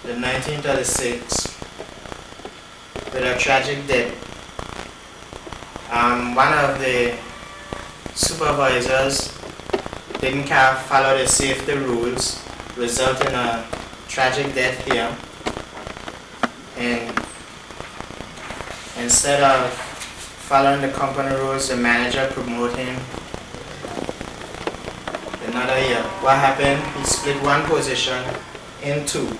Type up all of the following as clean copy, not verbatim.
in 1936 with a tragic death. One of the supervisors didn't follow the safety rules, resulting in a tragic death here. And instead of following the company rules, the manager promoted him another year. What happened? He split one position in two,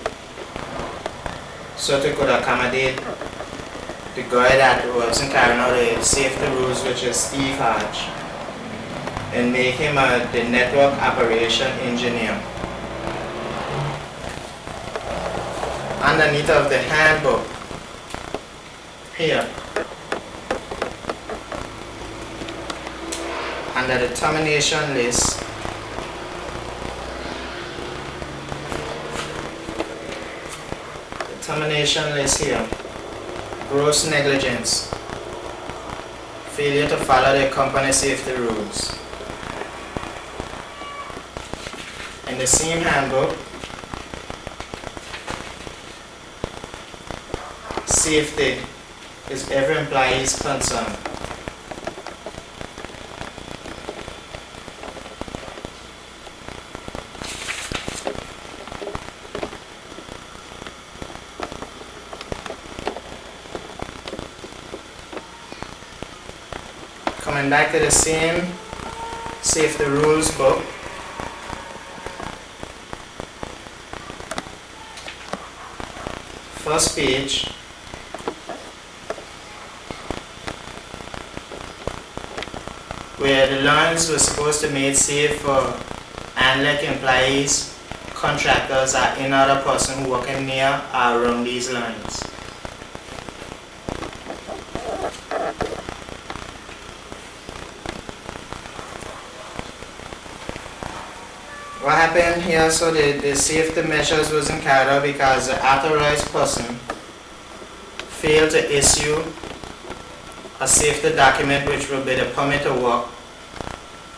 so to could accommodate the guy that wasn't carrying out the safety rules, which is Steve Hodge, and make him the network operation engineer. Underneath of the handbook here, under the termination list, here, gross negligence, failure to follow the company safety rules. In the same handbook, safety is every employee's concern. Coming back to the same safety rules book, first page, where the lines were supposed to be made safe for unlike employees, contractors, or any other person who working near or around these lines. What happened here? So the safety measures wasn't carried out because the authorized person failed to issue a safety document, which would be the permit to work,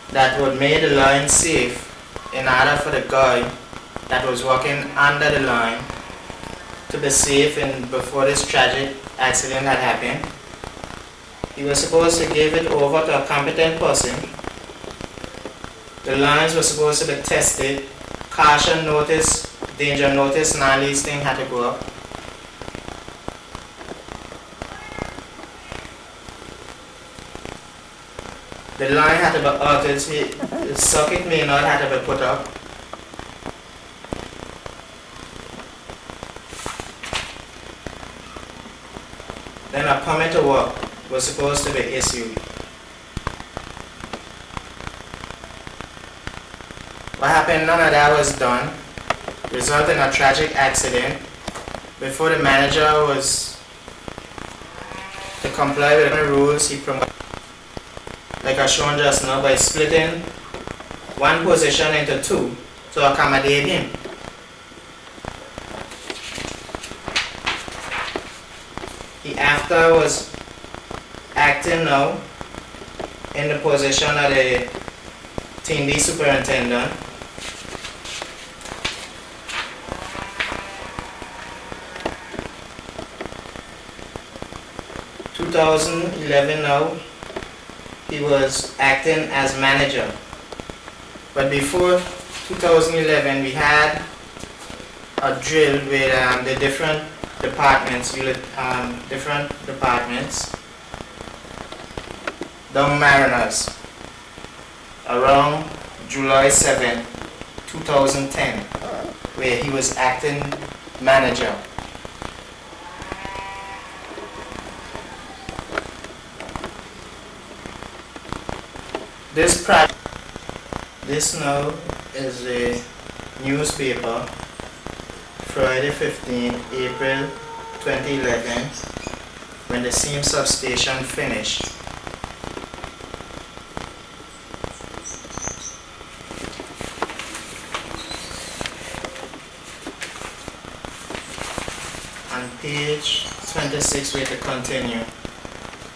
that would make the line safe in order for the guy that was working under the line to be safe. And before this tragic accident had happened, he was supposed to give it over to a competent person. The lines were supposed to be tested, caution notice, danger notice, and all these things had to go up. The line had to be altered, the socket may not have to be put up. Then a permit to work was supposed to be issued. What happened? None of that was done, resulting in a tragic accident. Before the manager was to comply with the rules, he promoted, like I shown just now, by splitting one position into two to accommodate him. He after was acting now in the position of the Team D superintendent. In 2011 now, he was acting as manager. But before 2011, we had a drill with the different departments, the mariners, around July 7, 2010, where he was acting manager. This now is a newspaper, Friday 15, April 2011, when the same substation finished. On page 26, we have to continue,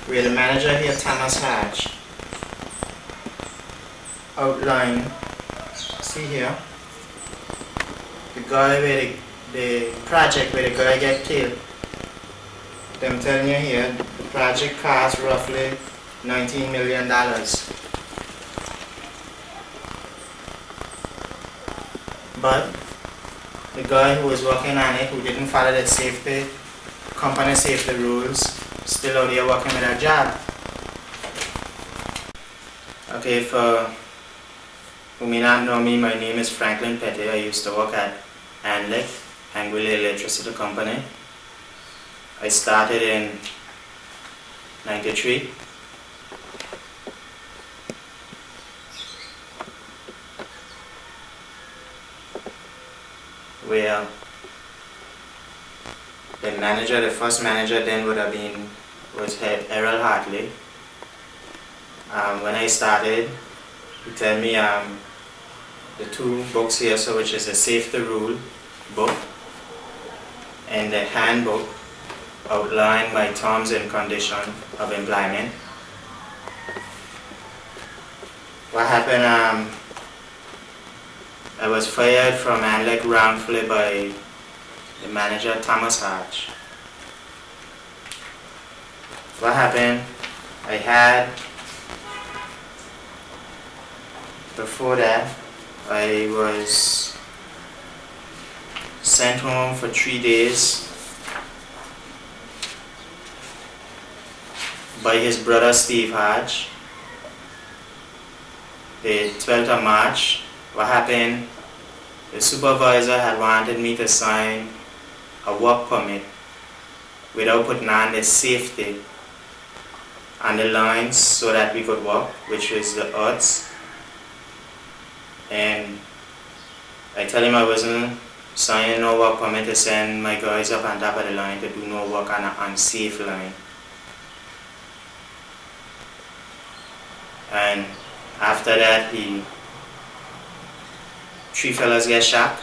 where the manager here, Thomas Hodge, outline, see here, the guy with the the project where the guy get killed. I'm telling you here, the project cost roughly $19 million. But the guy who was working on it, who didn't follow the company safety rules, still out here working with a job. Okay, for who may not know me, my name is Franklin Petty. I used to work at Anguilla Electricity Company. I started in '93. Where the first manager then was Errol Hartley. When I started, he told me the two books here, so which is the safety rule book and the handbook outline my terms and conditions of employment. What happened? I was fired from Anlec wrongfully by the manager Thomas Hodge. What happened? Before that, I was sent home for 3 days by his brother Steve Hodge. The 12th of March, what happened? The supervisor had wanted me to sign a work permit without putting on the safety on the lines so that we could work, which was the odds. And I tell him I wasn't signing no work permit to send my guys up on top of the line to do no work on an unsafe line. And after that, 3 fellas get shot.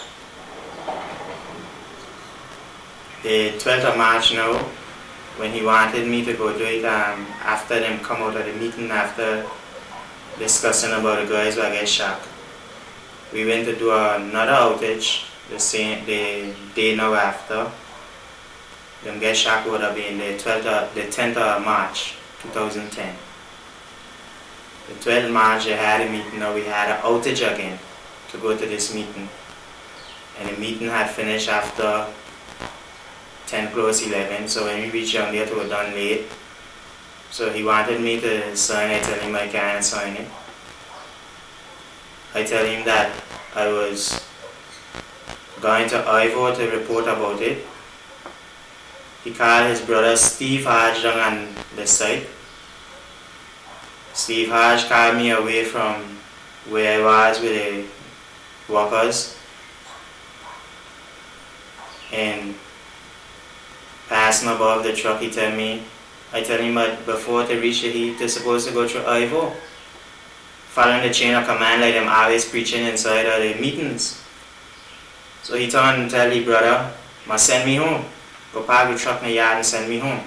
The 12th of March now, when he wanted me to go do it, after them come out of the meeting, after discussing about the guys who get shot, we went to do another outage the day now after. Them get shot would have been the 10th of March 2010. The 12th of March they had a meeting, now we had an outage again to go to this meeting. And the meeting had finished after 11, so when we reached down there, it was done late. So he wanted me to sign. I tell him I can't sign it. I tell him that I was going to Ivor to report about it. He called his brother Steve Hodge down on the site. Steve Hodge called me away from where I was with the workers and passing above the truck. I tell him that before to reach it, he was supposed to go through Ivor, following the chain of command like them always preaching inside of the meetings. So he turned and tell his brother, must send me home. Go park the truck in the yard and send me home.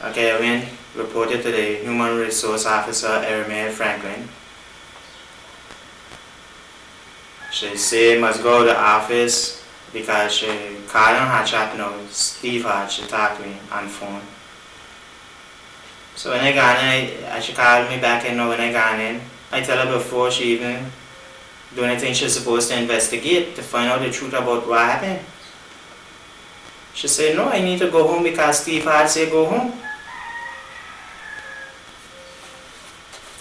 Okay, I went, reported to the Human Resource Officer, Ermel Franklin. She said must go to the office because she called on her chat now, Steve Hodge, she talked to me on phone. So when I got in, she called me back in now when I got in. I tell her before she even do anything she's supposed to investigate to find out the truth about what happened. She said, no, I need to go home because Steve Hodge said go home.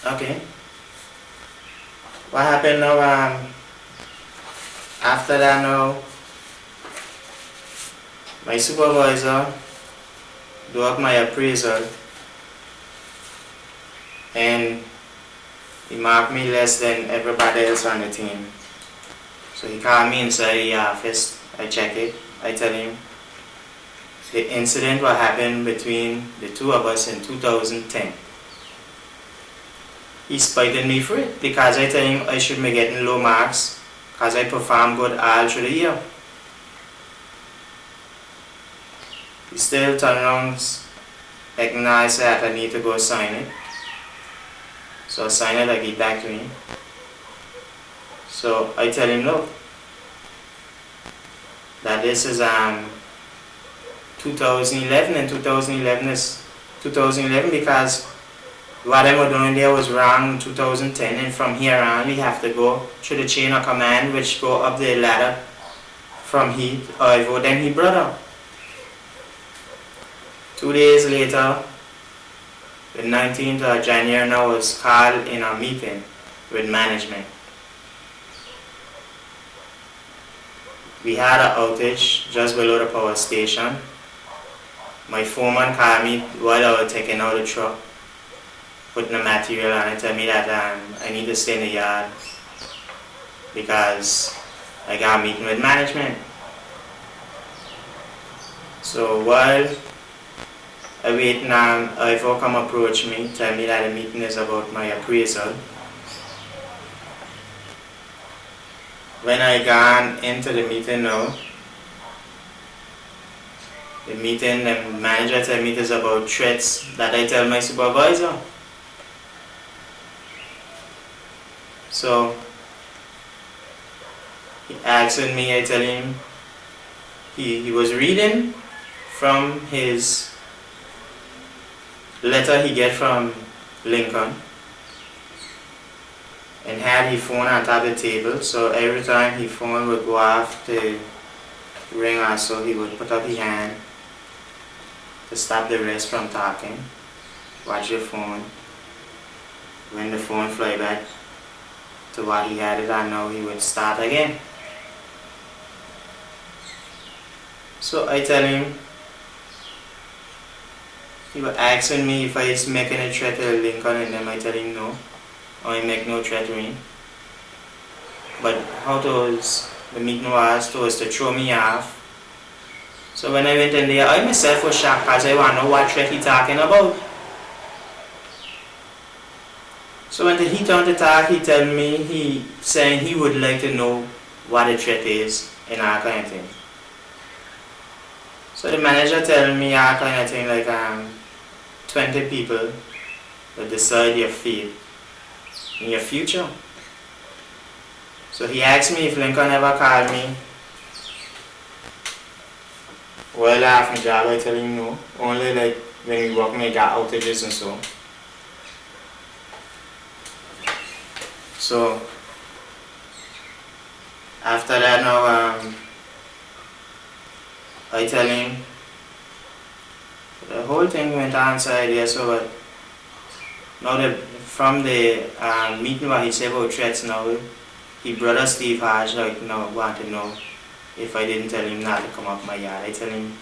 Okay. What happened now, after that now, my supervisor do up my appraisal and he marked me less than everybody else on the team. So he called me inside the office, I check it, I tell him the incident what happened between the two of us in 2010. He spited me for it because I tell him I should be getting low marks because I performed good all through the year. He still turned around, acknowledged that I need to go sign it. So I sign it, I give back to him. So I tell him, look, that this is 2011, and 2011 is 2011 because what I was doing there was wrong in 2010, and from here on we have to go through the chain of command which go up the ladder from he, Ivo, then he brother. 2 days later, the 19th of January, I was called in a meeting with management. We had an outage just below the power station. My foreman called me while I was taking out the truck, putting the material on it, tell me that I need to stay in the yard because I got a meeting with management. So while I wait now, Ivo come approach me, tell me that the meeting is about my appraisal. When I gone into the meeting now, the manager tell me it is about threats that I tell my supervisor. So he asked me, I tell him he was reading from his letter he get from Lincoln, and had his phone on top of the table, so every time his phone would go off to ring also, he would put up his hand to stop the rest from talking, watch the phone. When the phone fly back to what he had it on now, he would start again. So I tell him, he was asking me if I was making a threat to Lincoln, and then I tell him no, I make no threat to him. But how towards the meeting was to throw me off. So when I went in there, I myself was shocked because I want to know what threat he talking about. So when he turned to talk, he tell me, he saying he would like to know what the threat is and all kind of thing. So the manager tell me all kind of thing like 20 people will decide your fate in your future. So he asked me if Lincoln ever called me while I have my job. I tell him no, only like when we work me got outages and so. So after that now I tell him the whole thing went on inside there. So but now from the meeting where he said about threats now, his brother Steve Hodge like now want to know if I didn't tell him not to come up my yard. I tell him,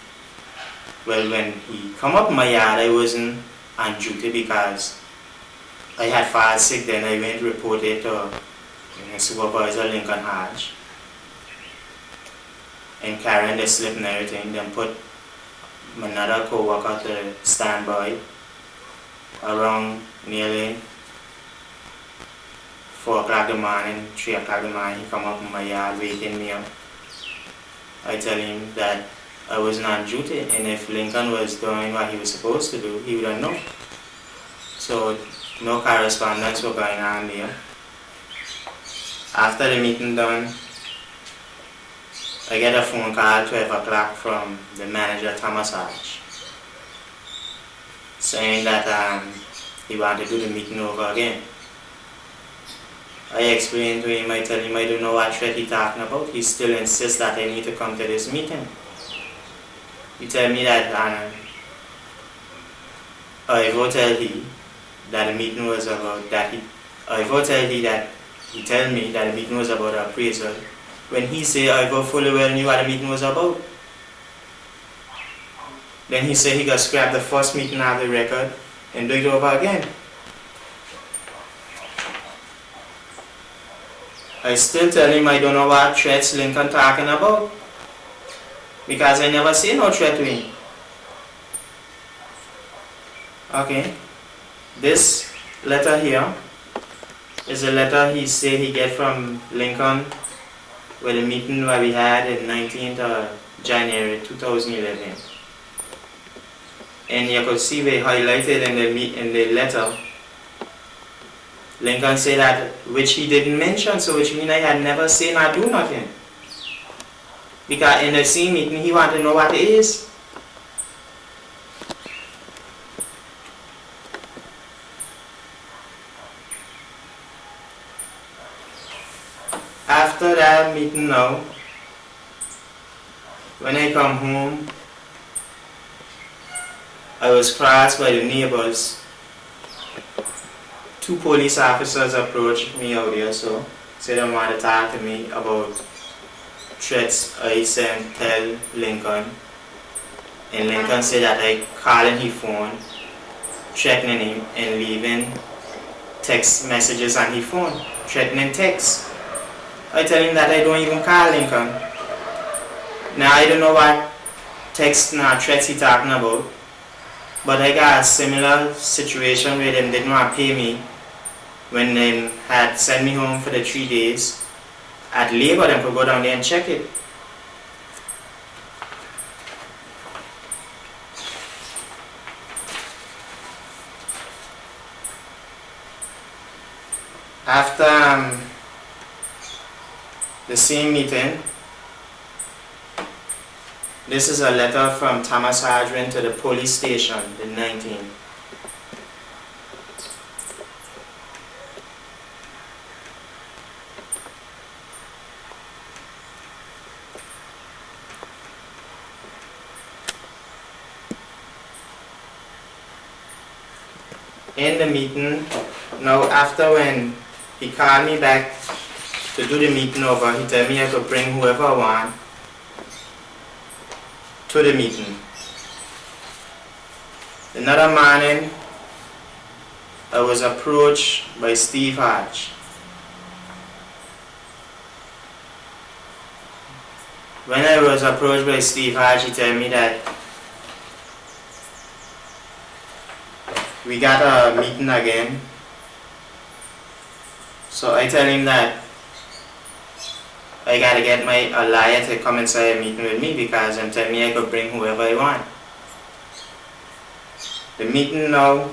well, when he come up my yard I wasn't on duty because I had fallen sick. Then I went to report it to supervisor Lincoln Hodge and carrying the slip and everything, then put another co-worker to stand by around nearly 4 o'clock in the morning, 3 o'clock in the morning. He come up in my yard waking me up. I tell him that I wasn't on duty, and if Lincoln was doing what he was supposed to do, he would have known. So no correspondence was going on there. After the meeting done, I get a phone call 12 o'clock from the manager Thomas Hodge saying that he wanted to do the meeting over again. I explained to him, I tell him I don't know what threat he's talking about. He still insists that I need to come to this meeting. He tell me that I will tell he that the meeting was about that I will tell he that he tell me that the meeting was about appraisal. When he say I go fully well knew what the meeting was about. Then he say he got scrap the first meeting out of the record and do it over again. I still tell him I don't know what threats Lincoln talking about because I never say no threat to him. Okay, this letter here is a letter he say he get from Lincoln with a meeting where we had in 19th of January 2011. And you could see we highlighted in the letter, Lincoln said that, which he didn't mention, so which means I had never seen or do nothing. Because in the same meeting, he wanted to know what it is. After that meeting now, when I come home, I was crossed by the neighbors. 2 police officers approached me out there, so said they want to talk to me about threats I sent tell Lincoln. And Lincoln said that I calling his phone, threatening him and leaving text messages on his phone, threatening text. I tell him that I don't even call Lincoln. Now I don't know what text or threats he talking about, but I got a similar situation where them didn't want to pay me when they had sent me home for the 3 days. At labor, them could go down there and check it. After the same meeting, this is a letter from Thomas Hadrian to the police station, the 19th. In the meeting, now after when he called me back to do the meeting over, he told me I could bring whoever I want to the meeting. Another morning, I was approached by Steve Hodge. When I was approached by Steve Hodge, he told me that we got a meeting again. So I tell him that I gotta get a lawyer to come inside a meeting with me because I'm telling me I could bring whoever I want. The meeting now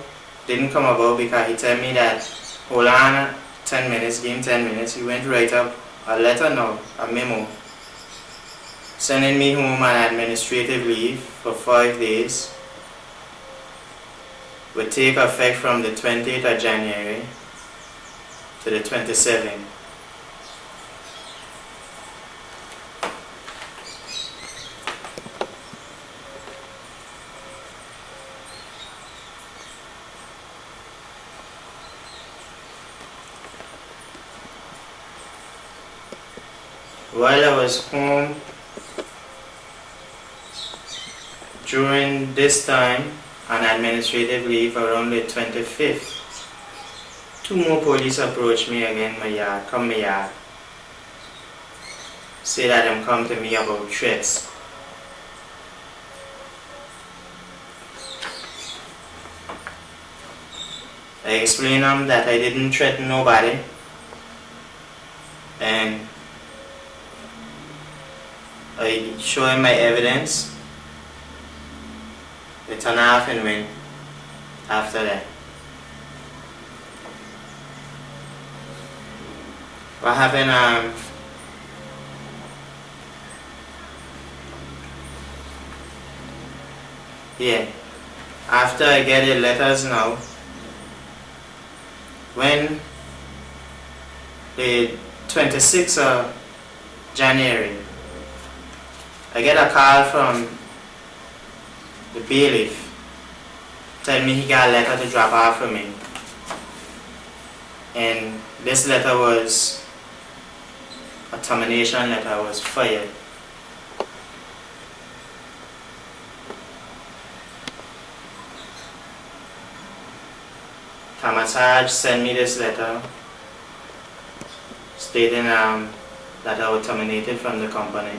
didn't come about because he told me that hold on 10 minutes, give him 10 minutes. He went to write up a letter now, a memo, sending me home on administrative leave for 5 days. Would take effect from the 20th of January to the 27th. While I was home during this time on administrative leave around the 25th, 2 more police approached me again my yard, come my yard. Say that them come to me about threats. I explained them that I didn't threaten nobody and I show him my evidence. They turn off and win after that. What happened yeah, after I get the letters now, when the 26th of January, I get a call from the bailiff telling me he got a letter to drop off for me. And this letter was a termination letter. I was fired. Thomas Hodge sent me this letter stating that I was terminated from the company.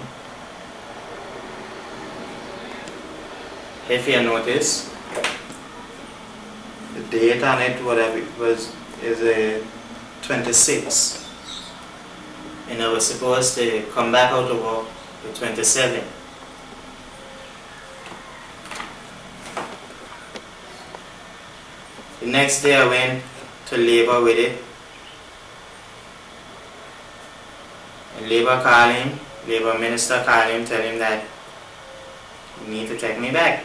If you notice, the date on it, whatever it was, is a 26. And I was supposed to come back out of work the 27th. The next day I went to labor with it. And labor called him Labor minister called him, tell him that you need to take me back.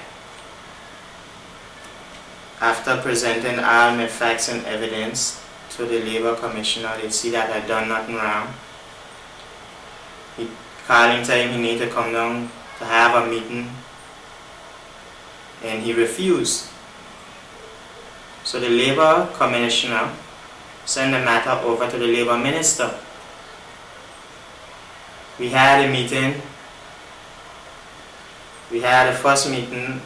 After presenting all my facts and evidence to the labor commissioner, they see that I done nothing wrong. He called him, tell him he need to come down to have a meeting, and he refused. So the labor commissioner sent the matter over to the labor minister. We had a meeting. We had a first meeting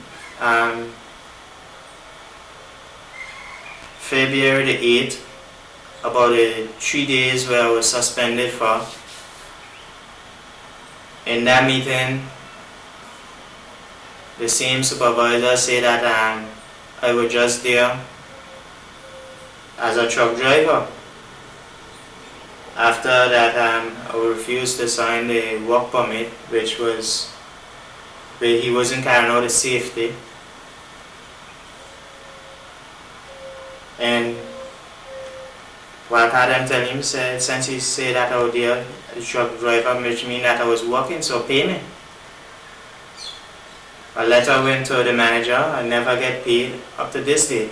February the 8th, about the 3 days where I was suspended for. In that meeting, the same supervisor said that I was just there as a truck driver. After that, I refused to sign the work permit, which was where he wasn't carrying out the safety. And what I had him tell him, said, since he said that I was there, the truck driver, which means that I was working, so pay me. A letter went to the manager. I never get paid up to this day.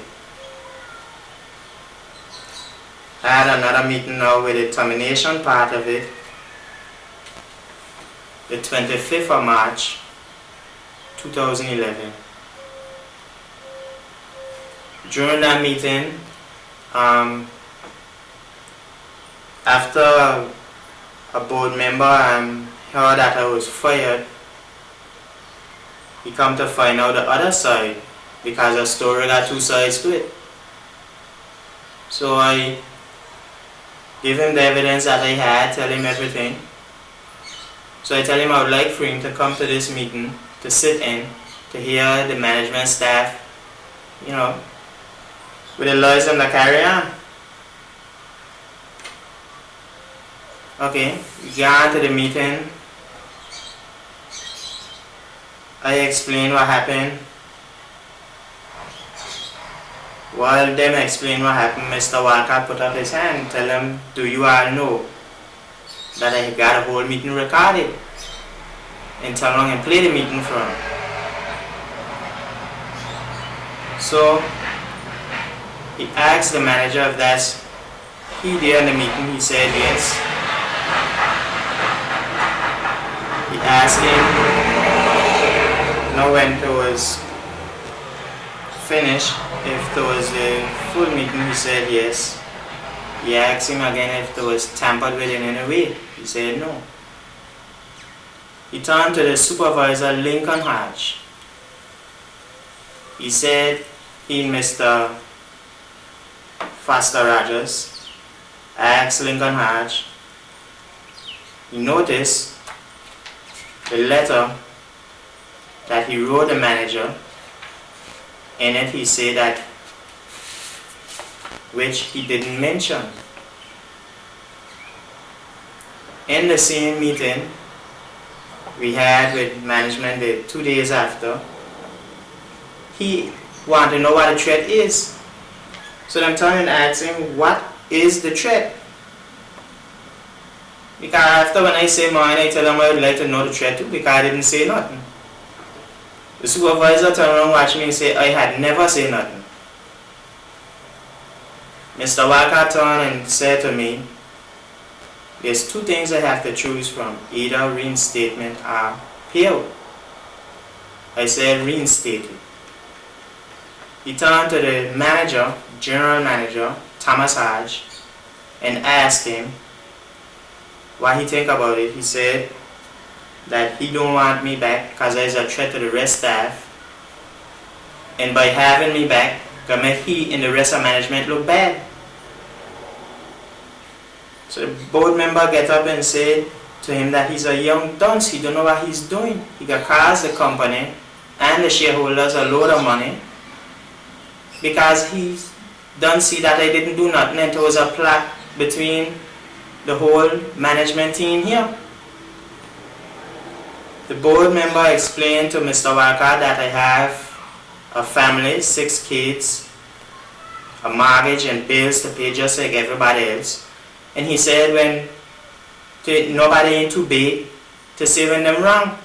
I had another meeting now with the termination part of it, the 25th of March 2011. During that meeting, after a board member heard that I was fired, he come to find out the other side, because a story got two sides to it. So I give him the evidence that I had, tell him everything. So I tell him I would like for him to come to this meeting, to sit in, to hear the management staff, you know, with the lawyers and the carry on. Okay, we got to the meeting. I explained what happened. While them explain what happened, Mr. Walker put up his hand, tell him, do you all know that I got a whole meeting recorded? And turn around and play the meeting for him. So he asked the manager if that's he there in the meeting. He said yes. He asked him, now when it was finished, if there was a full meeting, he said yes. He asked him again if there was tampered with in any way. He said no. He turned to the supervisor, Lincoln Hodge. He said he and Mr. Foster Rogers asked Lincoln Hodge. He noticed the letter that he wrote the manager. In it he said that, which he didn't mention. In the same meeting we had with management the 2 days after, he wanted to know what the threat is. So them turned and asked him, what is the threat? Because after when I say mine, I tell them I would like to know the threat too, because I didn't say nothing. The supervisor turned around, watched me and said, I had never said nothing. Mr. Walker turned and said to me, there's two things I have to choose from, either reinstatement or payout. I said reinstated. He turned to the manager, general manager, Thomas Hodge, and asked him what he think about it. He said that he don't want me back because there's a threat to the rest staff, and by having me back, gonna make he and the rest of management look bad. So the board member get up and said to him that he's a young dunce, he don't know what he's doing. He got cost the company and the shareholders a load of money because he don't see that I didn't do nothing, and there was a plot between the whole management team here. The board member explained to Mr. Walker that I have a family, 6 kids, a mortgage and bills to pay just like everybody else. And he said when nobody ain't too big to see when them wrong.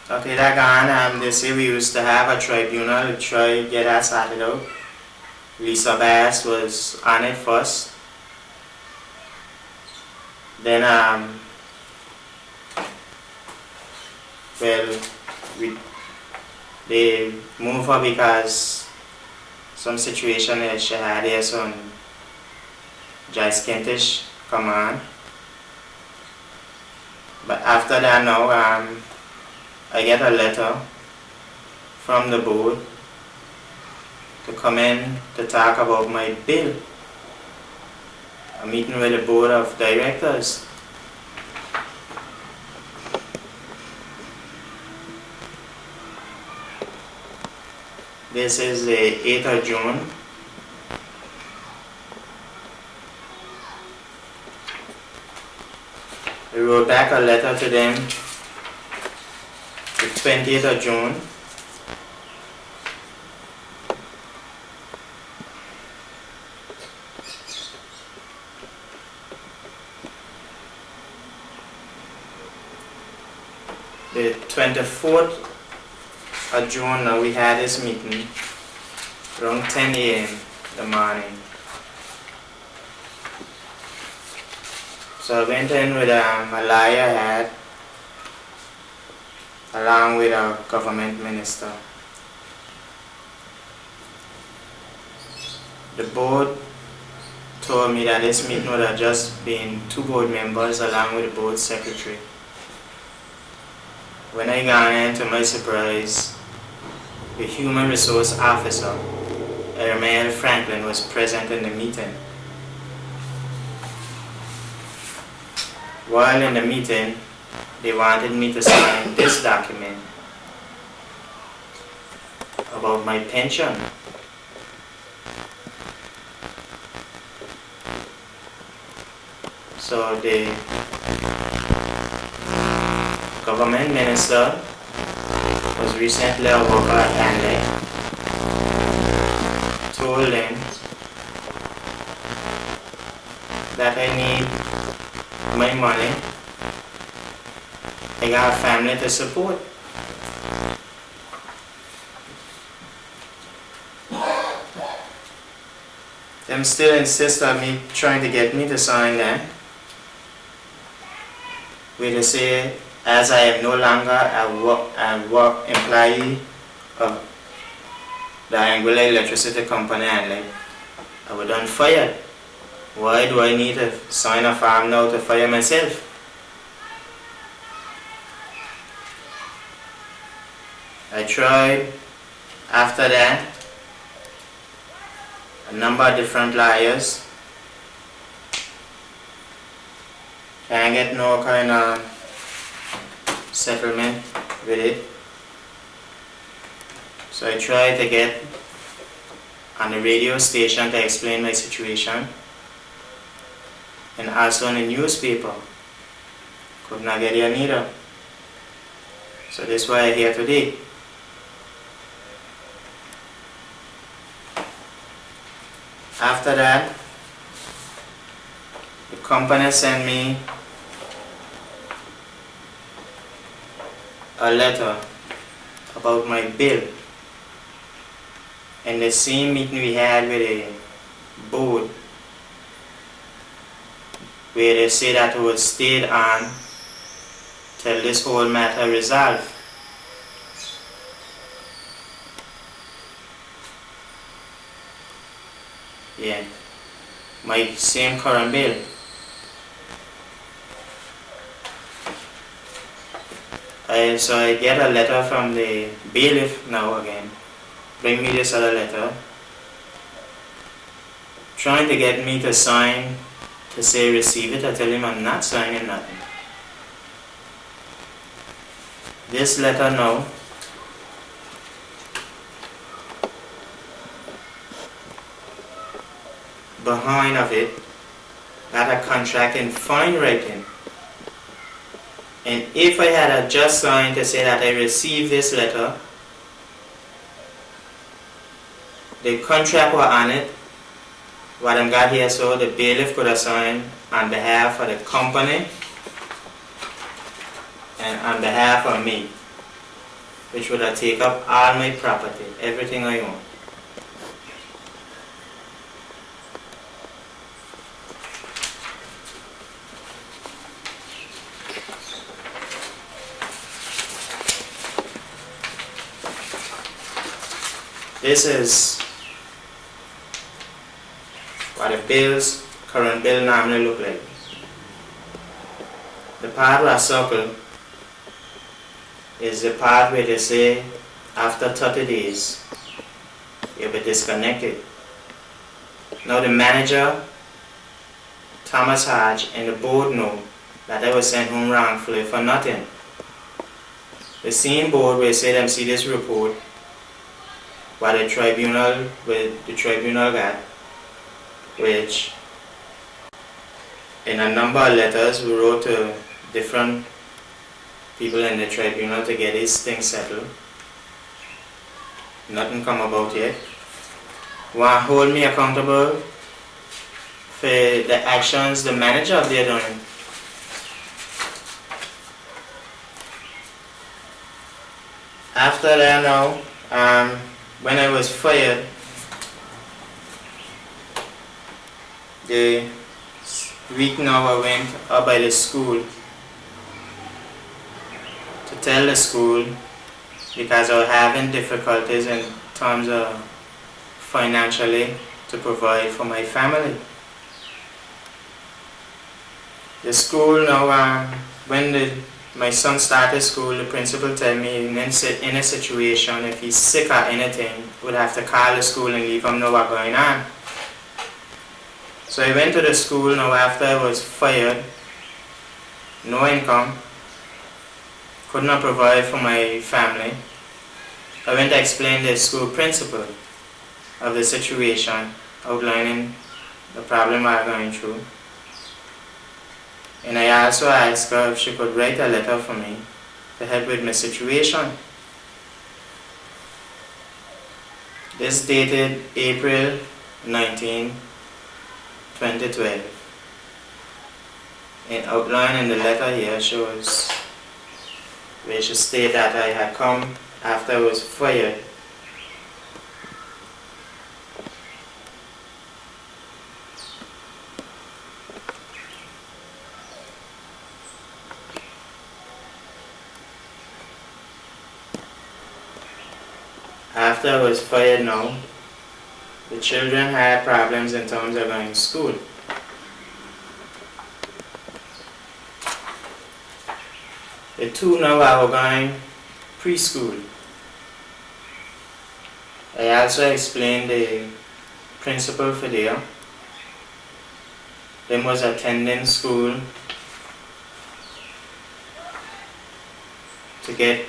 Okay, that gone, they say we used to have a tribunal to try get that sorted out. Lisa Bass was on it first. Then well, they moved her because some situation that she had here, some Joyce Kentish come on. But after that now, I get a letter from the board to come in to talk about my bill. A meeting with the board of directors. This is the 8th of June. I wrote back a letter to them the 20th of June. The 24th of June, we had this meeting around 10 a.m. in the morning. So I went in with a lawyer I had, along with a government minister. The board told me that this meeting would have just been 2 board members along with the board secretary. When I got in, to my surprise, the human resource officer, Ermail Franklin, was present in the meeting. While in the meeting, they wanted me to sign this document about my pension. So the government minister was recently a worker at Anguilla, told him that I need my money. I got a family to support. Them still insist on me trying to get me to sign that. Where they say, as I am no longer a work employee of the Anguilla Electricity Company, and I was done fired. Why do I need to sign a form now to fire myself? I tried after that a number of different lawyers. Can't get no kind of settlement with it. So I tried to get on the radio station to explain my situation, and also in the newspaper. Could not get here neither. So this is why I'm here today. After that, the company sent me a letter about my bill. In the same meeting we had with the board, where they say that it would stay on till this whole matter resolved. Yeah, my same current bill. So I get a letter from the bailiff now again, bring me this other letter, trying to get me to sign to say receive it. I tell him I'm not signing nothing. This letter now behind of it got a contract in fine writing. And if I had a just signed to say that I received this letter, the contract was on it, what I got here, so the bailiff could have signed on behalf of the company and on behalf of me, which would have taken up all my property, everything I own. This is what the current bill normally look like. The part where I circle is the part where they say after 30 days you'll be disconnected. Now the manager, Thomas Hodge, and the board know that I was sent home wrongfully for nothing. The same board will say them see this report what the tribunal got, which in a number of letters we wrote to different people in the tribunal to get these things settled. Nothing come about yet. Want to hold me accountable for the actions the manager of their doing. After that now, when I was fired, the week now I went up by the school to tell the school because I was having difficulties in terms of financially to provide for my family. The school now, when my son started school, the principal told me in a situation, if he's sick or anything, would have to call the school and leave him know what's going on. So I went to the school now after I was fired, no income, could not provide for my family. I went to explain to the school principal of the situation, outlining the problem I was going through. And I also asked her if she could write a letter for me to help with my situation. This dated April 19, 2012. And outline in the letter here shows where she stated that I had come after I was fired. After I was fired now, the children had problems in terms of going to school. The two now are going preschool. I also explained the principal for there. Them was attending school to get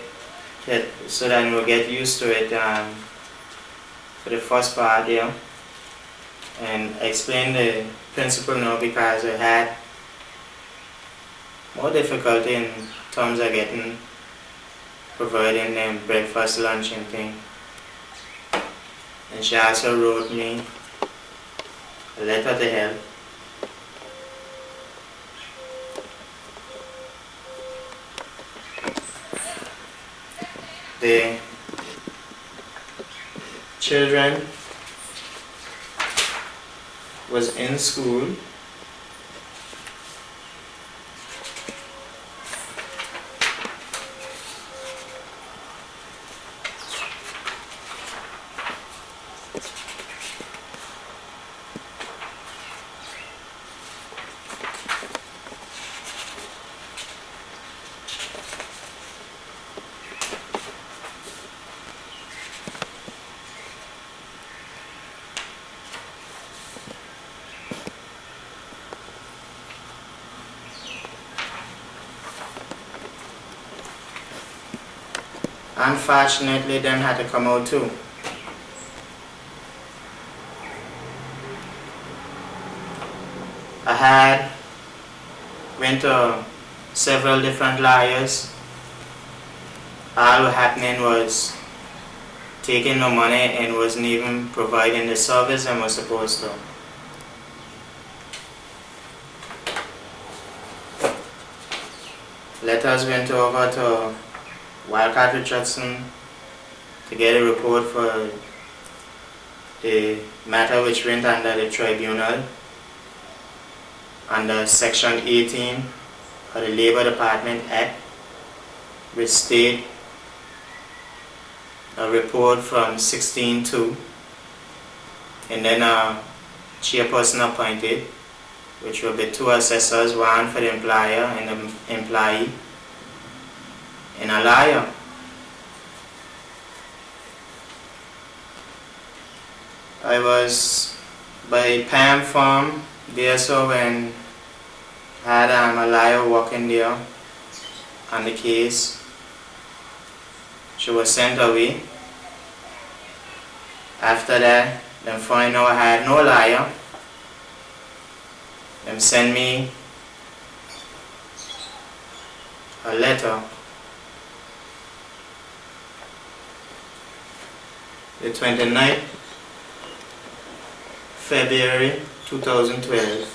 so that we'll get used to it for the first part there. And I explained the principal now because I had more difficulty in terms of providing them breakfast, lunch and thing. And she also wrote me a letter to help. The children was in school. Unfortunately, them had to come out too. I went to several different lawyers. All happening was taking no money and wasn't even providing the service I was supposed to. letters went over to Wildcat Richardson to get a report for the matter which went under the tribunal under Section 18 of the Labor Department Act, which state a report from 16-2, and then a chairperson appointed, which will be 2 assessors, one for the employer and the employee, and a lawyer. I was by Pam Farm there, so when I had a lawyer working there on the case, she was sent away. After that, then find out I had no lawyer. Them send me a letter the 29th February 2012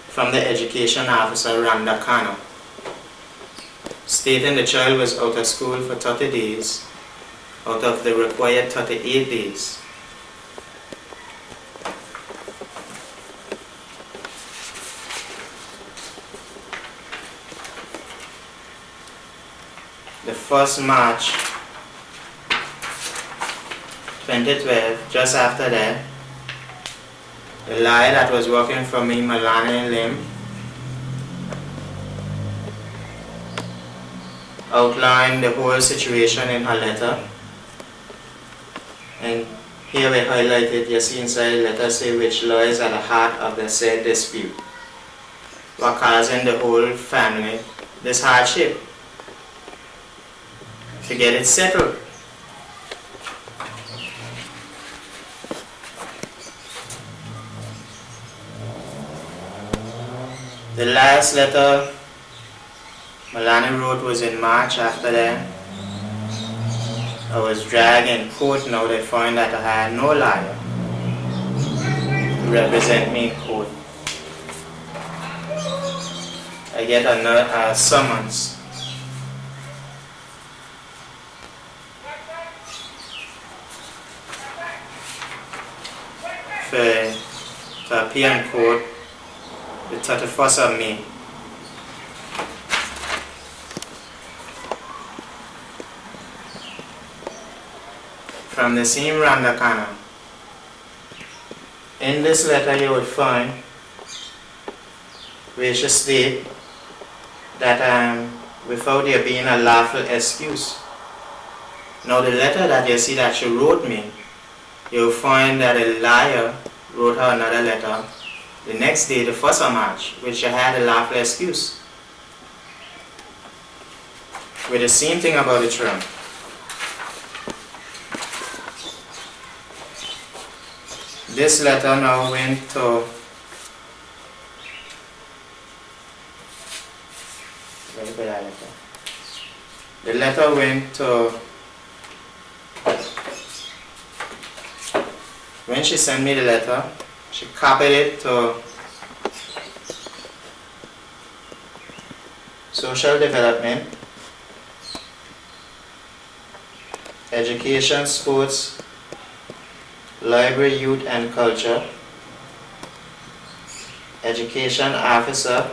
from the education officer Rhonda Connor, stating the child was out of school for 30 days out of the required 38 days. The 1st March 2012, just after that, the lawyer that was working for me, Melania Lim, outlined the whole situation in her letter. And here we highlighted, you see inside the letter, say which lawyers at the heart of the said dispute were causing the whole family this hardship to get it settled. The last letter Melania wrote was in March. After that, I was dragged in court. Now they found that I had no lawyer to represent me in court. I get a summons to appear in court the 31st of May. From the same Rhonda Connor. In this letter you would find where she state that without there being a lawful excuse. Now the letter that you see that she wrote me, you'll find that a lawyer wrote her another letter the next day, the 1st of March, which had a lawful excuse, with the same thing about the term. This letter now went to, the letter went to, when she sent me the letter, she copied it to Social Development, Education, Sports, Library, Youth and Culture, Education Officer,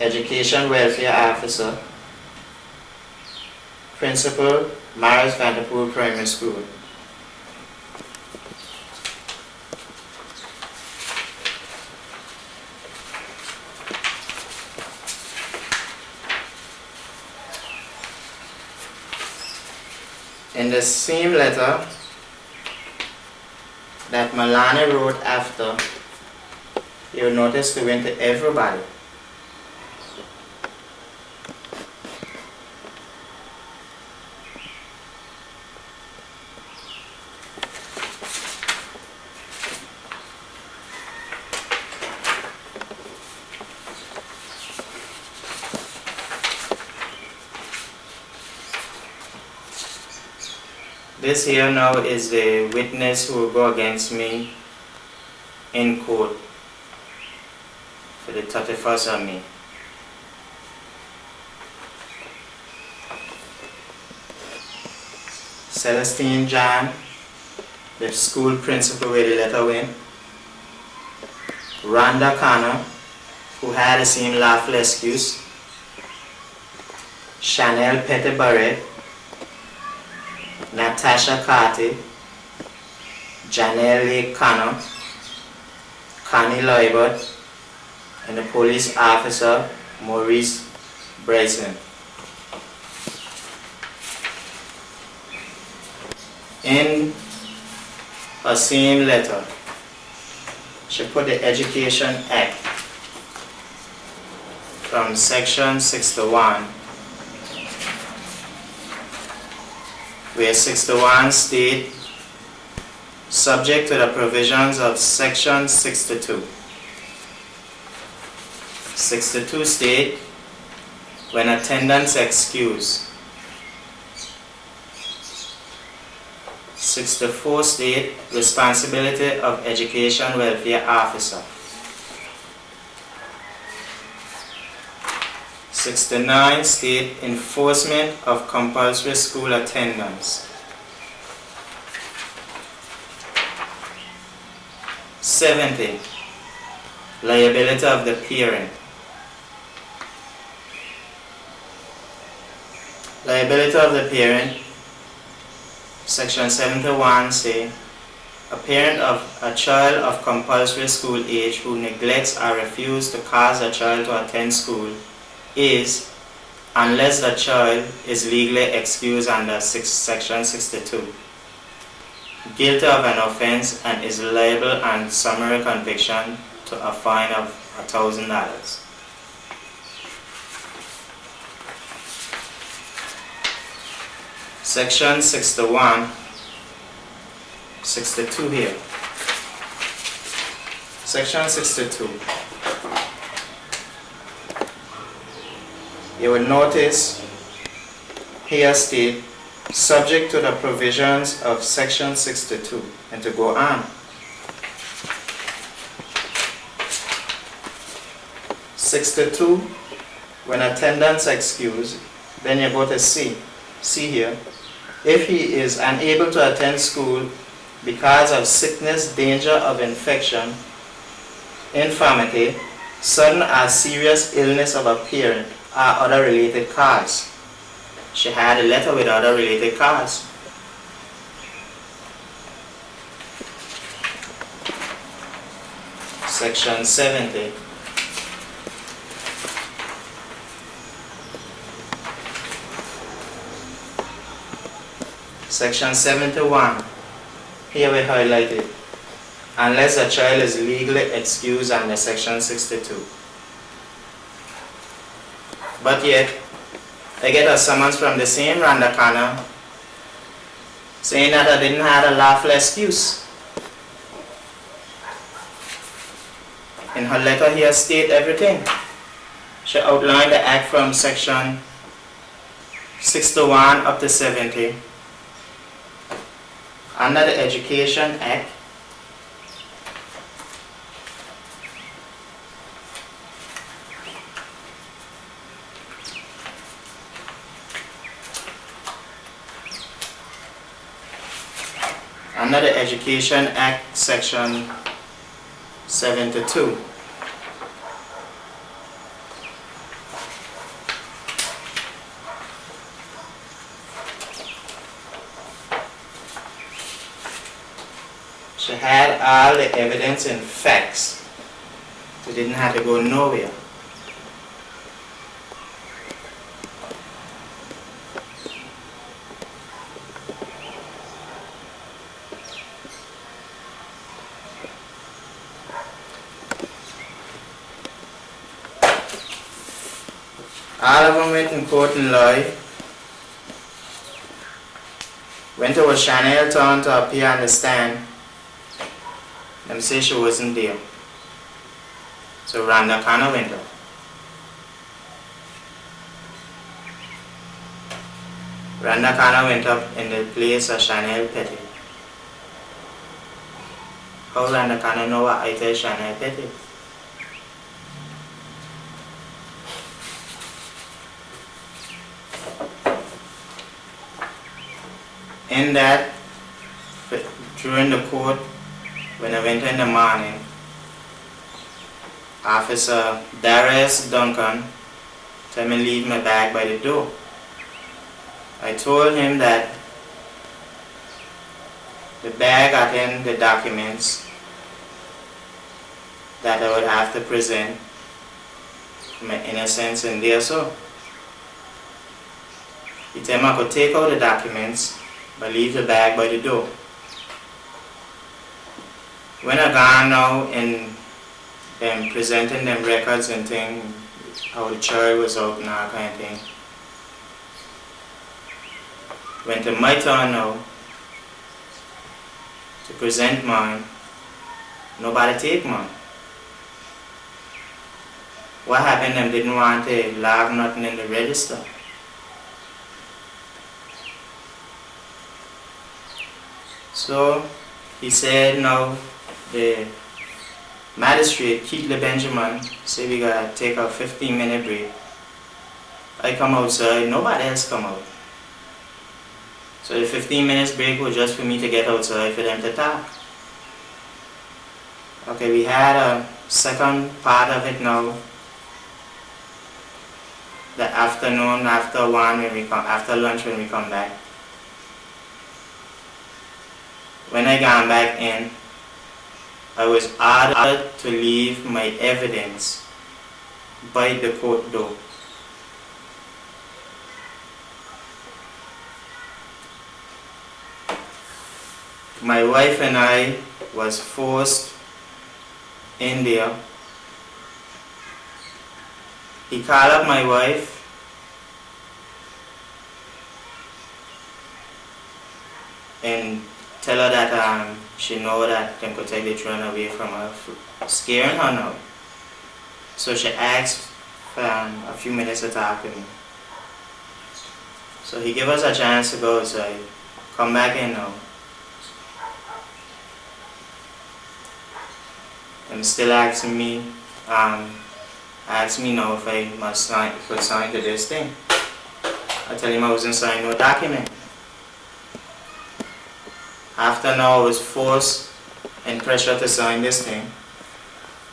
Education Welfare Officer, Principal, Maris Vanderpool Primary School. In the same letter that Melania wrote after, you'll notice they went to everybody. This here now is the witness who will go against me in court for the 31st of May. Celestine Jan, the school principal where the letter went. Rhonda Connor, who had the same lawful excuse. Chanel Pettit-Barrett, Natasha Carty, Janelle Lake Connor, Connie Loibert, and the police officer Maurice Bryson. In her same letter, she put the Education Act from section 61, where 61 state, subject to the provisions of section 62. 62 state, when attendance excused. 64 state, responsibility of education welfare officer. 69 state, enforcement of compulsory school attendance. 70, liability of the parent. Liability of the parent, section 71 say, a parent of a child of compulsory school age who neglects or refuses to cause a child to attend school is, unless the child is legally excused under section 62, guilty of an offense and is liable on summary conviction to a fine of $1,000. Section 61, 62 here. Section 62. You will notice here state, subject to the provisions of section 62, and to go on. 62, when attendance excused, then you go to C. See here, if he is unable to attend school because of sickness, danger of infection, infirmity, sudden or serious illness of a parent, or other related cause. She had a letter with other related cause. Section 70. Section 71. Here we highlight it. Unless a child is legally excused under section 62. But yet, I get a summons from the same Rhonda Connor saying that I didn't have a lawful excuse. In her letter here state everything. She outlined the act from section 61 up to 70. Under the Education Act, under the Education Act, section 72. She had all the evidence and facts. She didn't have to go nowhere. All of them went in court and law. Went over Chanel Town to appear on the stand. Them say she wasn't there. So Rhonda Connor went up. Rhonda Connor went up in the place of Chanel Pettit. How Rhonda Connor know what I tell Chanel Pettit? In in that, during the court, when I went in the morning, Officer Darius Duncan told me to leave my bag by the door. I told him that the bag contained the documents that I would have to present my innocence in there. So he told me I could take out the documents but leave the bag by the door. When I gone now and them presenting them records and things, how the jury was out and all kind of thing, when to my turn now to present mine, nobody take mine. What happened? Them didn't want to log nothing in the register. So he said, no, the magistrate, Keithley Benjamin, said we gotta take a 15-minute break. I come outside, nobody else come out. So the 15 minutes break was just for me to get outside for them to talk. Okay, we had a second part of it now. The afternoon, after lunch when we come back. When I got back in, I was ordered to leave my evidence by the court door. My wife and I was forced in there. He called up my wife and tell her that she know that them could take the throne away from her, scaring her now. So she asked for a few minutes to talk to me. So he gave us a chance to go outside. Come back in now. And still asking me, asked me now if I must sign to this thing. I tell him I wasn't signing no document. After now I was forced and pressured to sign this thing.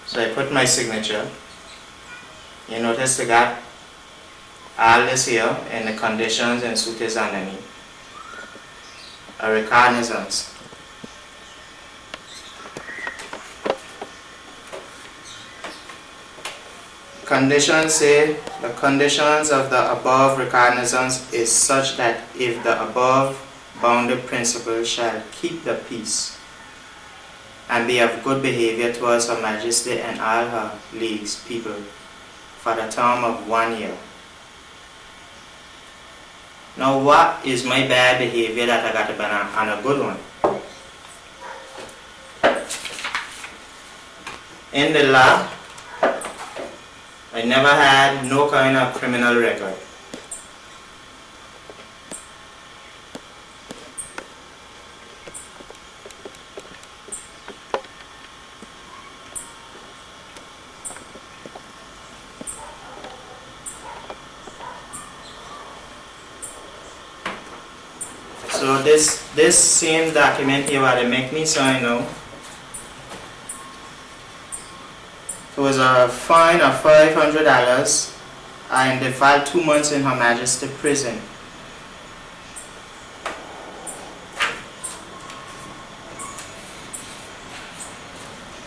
So I put my signature. You notice I got all this here and the conditions and suit is underneath. A recognizance. Conditions say the conditions of the above recognizance is such that if the above bounded principle shall keep the peace and be of good behavior towards Her Majesty and all her leagues people for the term of 1 year. Now what is my bad behavior that I got to be on a good one? In the law, I never had no kind of criminal record. So this same document here what they make me sign now, it was a fine of $500 and they filed 2 months in Her Majesty prison.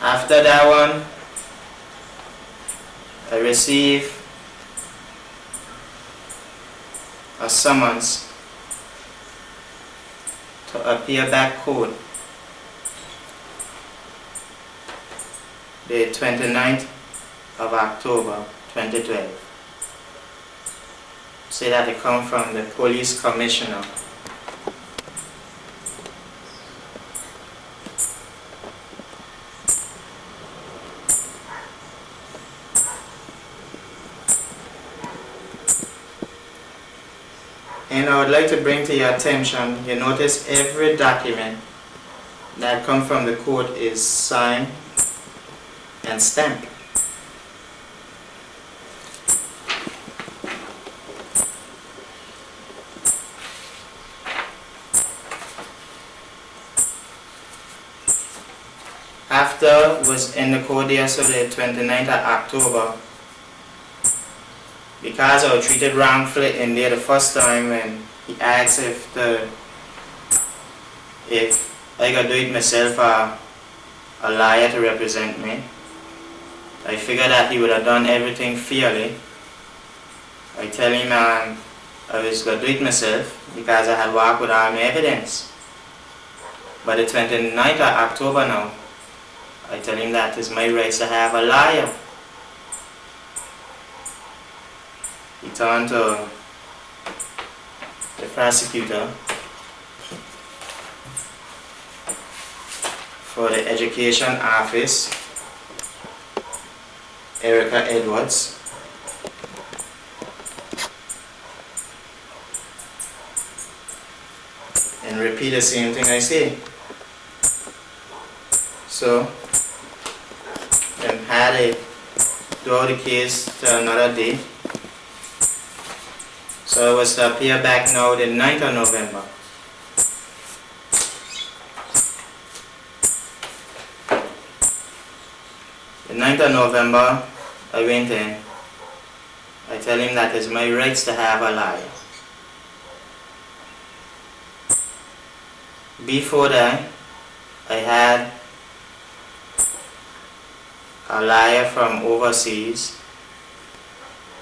After that one, I received a summons to appear back court the 29th of October 2012. Say that it come from the police commissioner. And I would like to bring to your attention, you notice every document that comes from the court is signed and stamped. brother was in the court yesterday, 29th of October, because I was treated wrongfully in there the first time when he asked if I could do it myself or a lawyer to represent me. I figured that he would have done everything fairly. I tell him I was going to do it myself because I had walked with all my evidence. But the 29th of October now, I tell him that it's my right to have a lawyer. He turned to the prosecutor for the education office, Erica Edwards, and repeat the same thing I say. So, then had it throw the case to another day. So I was to appear back now the 9th of November. The 9th of November, I went in. I tell him that it's my rights to have a lawyer. Before that, I had a lawyer from overseas,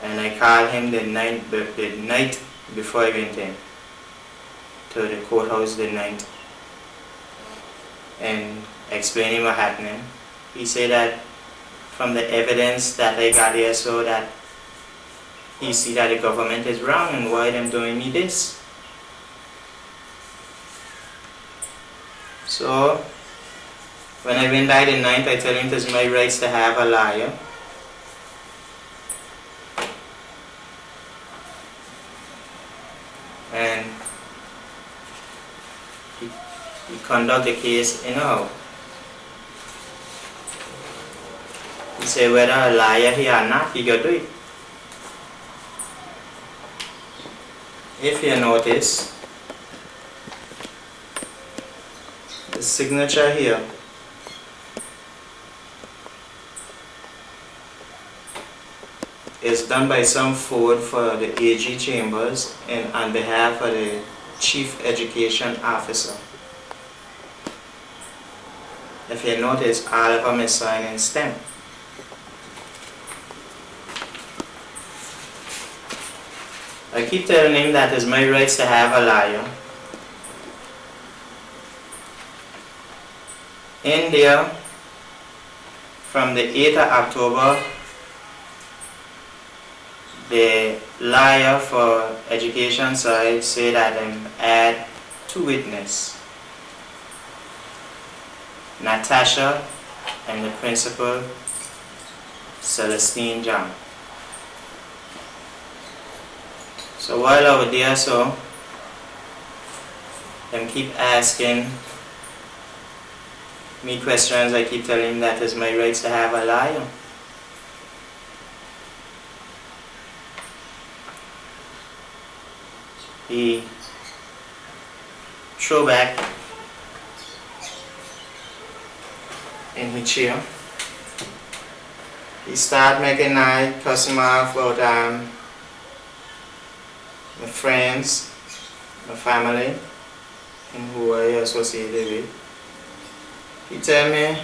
and I called him the night before I went in to the courthouse the night and explaining what happened. He said that from the evidence that I got here, so that he see that the government is wrong and why them doing me this. So when I went by the 9th, I tell him it is my rights to have a lawyer. And he conduct the case anyhow. He say whether a liar he or not, he got do it. If you notice, the signature here is done by some forward for the AG Chambers and on behalf of the Chief Education Officer. If you notice, all of them is signed and stamped. I keep telling him that it's my rights to have a lawyer. In there, from the 8th of October, the lawyer for education side said that I add 2 witnesses, Natasha and the principal, Celestine John. So while I was there, so them keep asking me questions. I keep telling him that it's my rights to have a lawyer. He threw back in his chair. He started making night, cussing me off about my friends, my family, and who I associated with. He tell me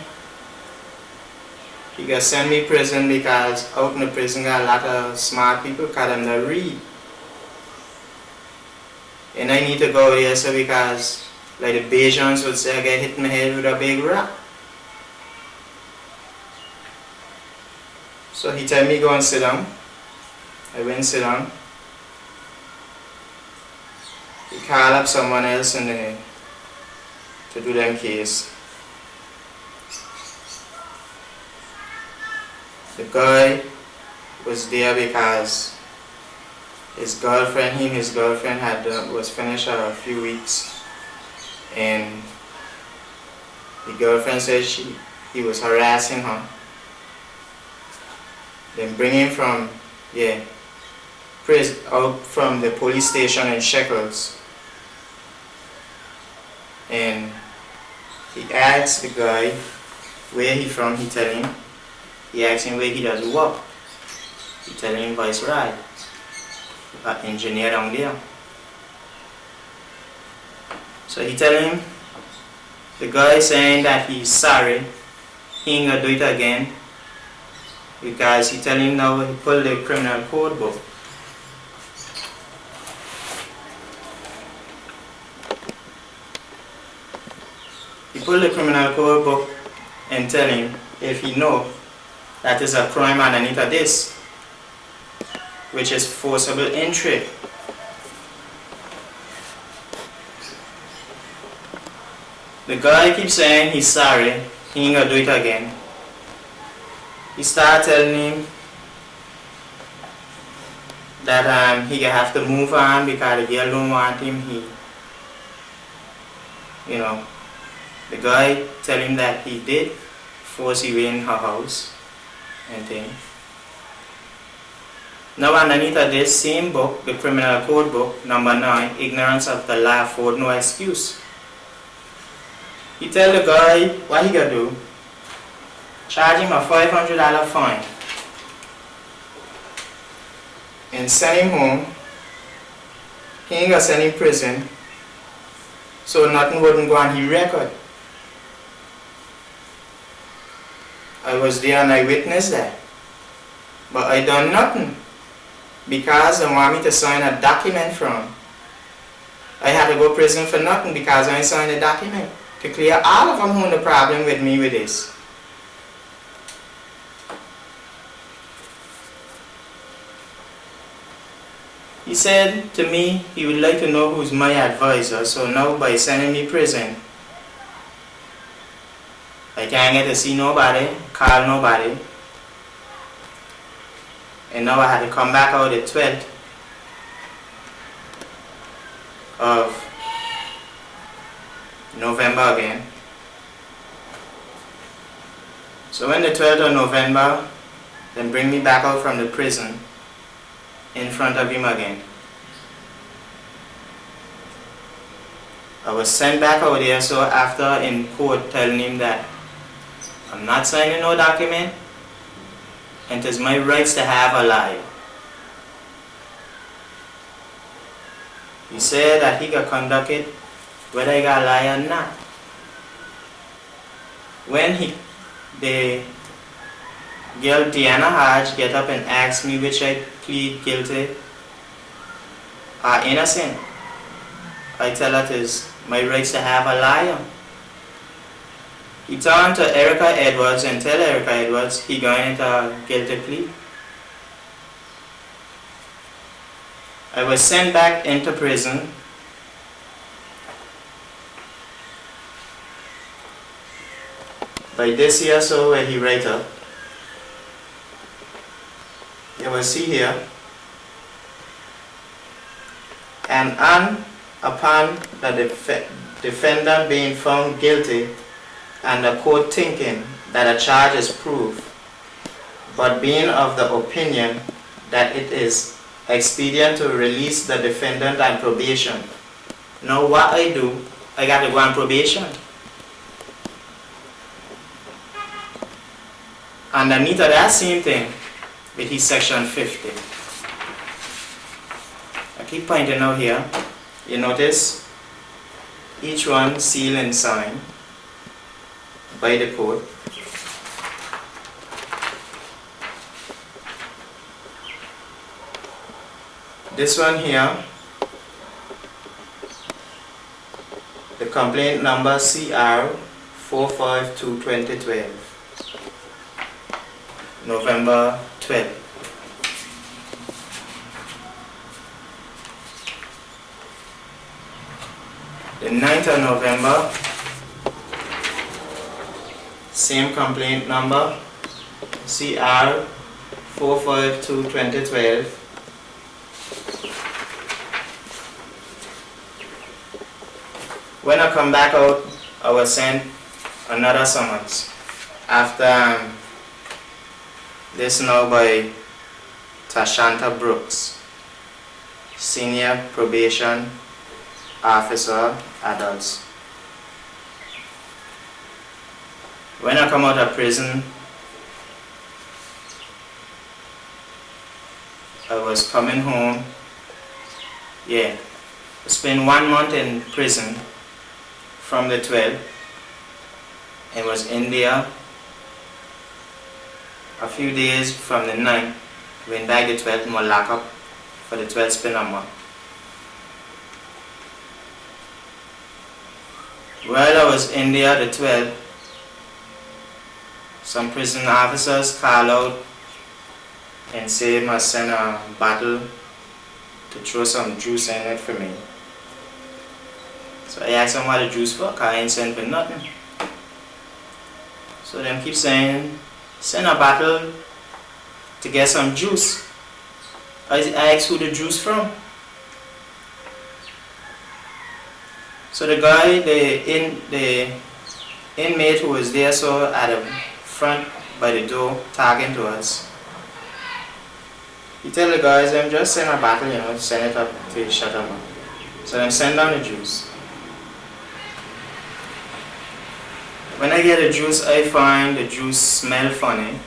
he gonna send me prison because out in the prison got a lot of smart people because them don't read. And I need to go there so because like the Bajans would say I get hit in the head with a big rock. So he tell me go and sit down. I went and sit down. He called up someone else in the, to do them case. The guy was there because his girlfriend was finished a few weeks, and the girlfriend said he was harassing her. Then bring him from out from the police station in Shekels, and he asked the guy where he from, he tell him. He asked him where he does work. He tell him Viceroy, an engineer down there. So he tell him, the guy saying that he's sorry, he ain't gonna do it again, because he tell him now he pull the criminal code book. He pull the criminal code book and tell him if he know that is a crime underneath of this, which is forcible entry. The guy keeps saying he's sorry, he ain't gonna do it again. He start telling him that he gonna have to move on because the girl don't want him. The guy tell him that he did force him in her house and thing. Now underneath of this same book, the criminal code book, number 9, ignorance of the law afford no excuse. He tell the guy what he gonna do. Charge him a $500 fine and send him home. He ain't gonna send him prison, so nothing wouldn't go on his record. I was there and I witnessed that, but I done nothing because they want me to sign a document from. I had to go prison for nothing because I signed a document to clear all of them who had a problem with me with this. He said to me he would like to know who's my advisor, so now by sending me prison, I can't get to see nobody, call nobody, and now I had to come back out the 12th of November again. So when the 12th of November, then bring me back out from the prison in front of him again. I was sent back out there, so after in court telling him that I'm not signing no document and it is my rights to have a lie. He said that he could conduct it whether he got a lie or not. When the girl Diana Hodge get up and ask me which I plead guilty or innocent, I tell her it is my rights to have a liar. He turned to Erica Edwards and tell Erica Edwards he going into a guilty plea. I was sent back into prison. By this year so where he write up. You will see here. And upon the defendant being found guilty and the court thinking that a charge is proved, but being of the opinion that it is expedient to release the defendant on probation. Now what I do, I got to go on probation. Underneath of that same thing, with his section 50. I keep pointing out here, you notice each one sealed and signed by the court. This one here, the complaint number CR 452-2012, November 12th. The 9th of November, same complaint number CR 452-2012. When I come back out, I was sent another summons after this now by Tashanta Brooks, Senior Probation Officer, Adults. When I come out of prison, I was coming home. Yeah, I spent 1 month in prison from the 12th and was in there a few days from the 9th. Went back the 12th, more lock up for the 12th spin number. While I was in there the 12th, some prison officers call out and say must send a bottle to throw some juice in it for me. So I asked them what the juice for, cause I ain't sent for nothing. So them keep saying, send a bottle to get some juice. I asked who the juice from. So the guy, the inmate who was there, so at the front by the door talking to us, he tell the guys, them just send a bottle, you know, send it up to shut them up. So them send down the juice. When I get the juice, I find the juice smell funny.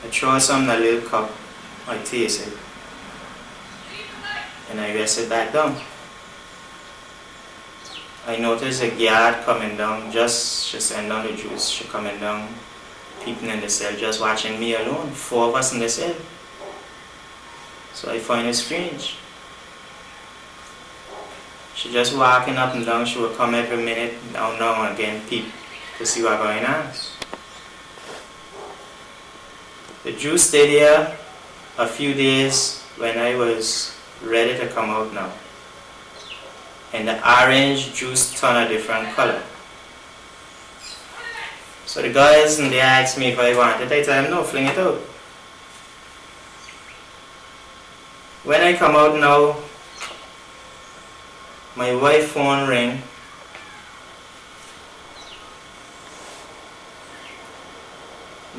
I throw some in a little cup, I taste it, and I rest it back down. I noticed a guard coming down, she sent down the juice, she coming down, peeping in the cell, just watching me alone, 4 of us in the cell. So I find it strange. She just walking up and down, she would come every minute, now and again, peep to see what's going on. The juice stayed there a few days when I was ready to come out now. And the orange juice turned a different color. So the guys and they asked me if I wanted it. I told them no, fling it out. When I come out now, my wife's phone ring.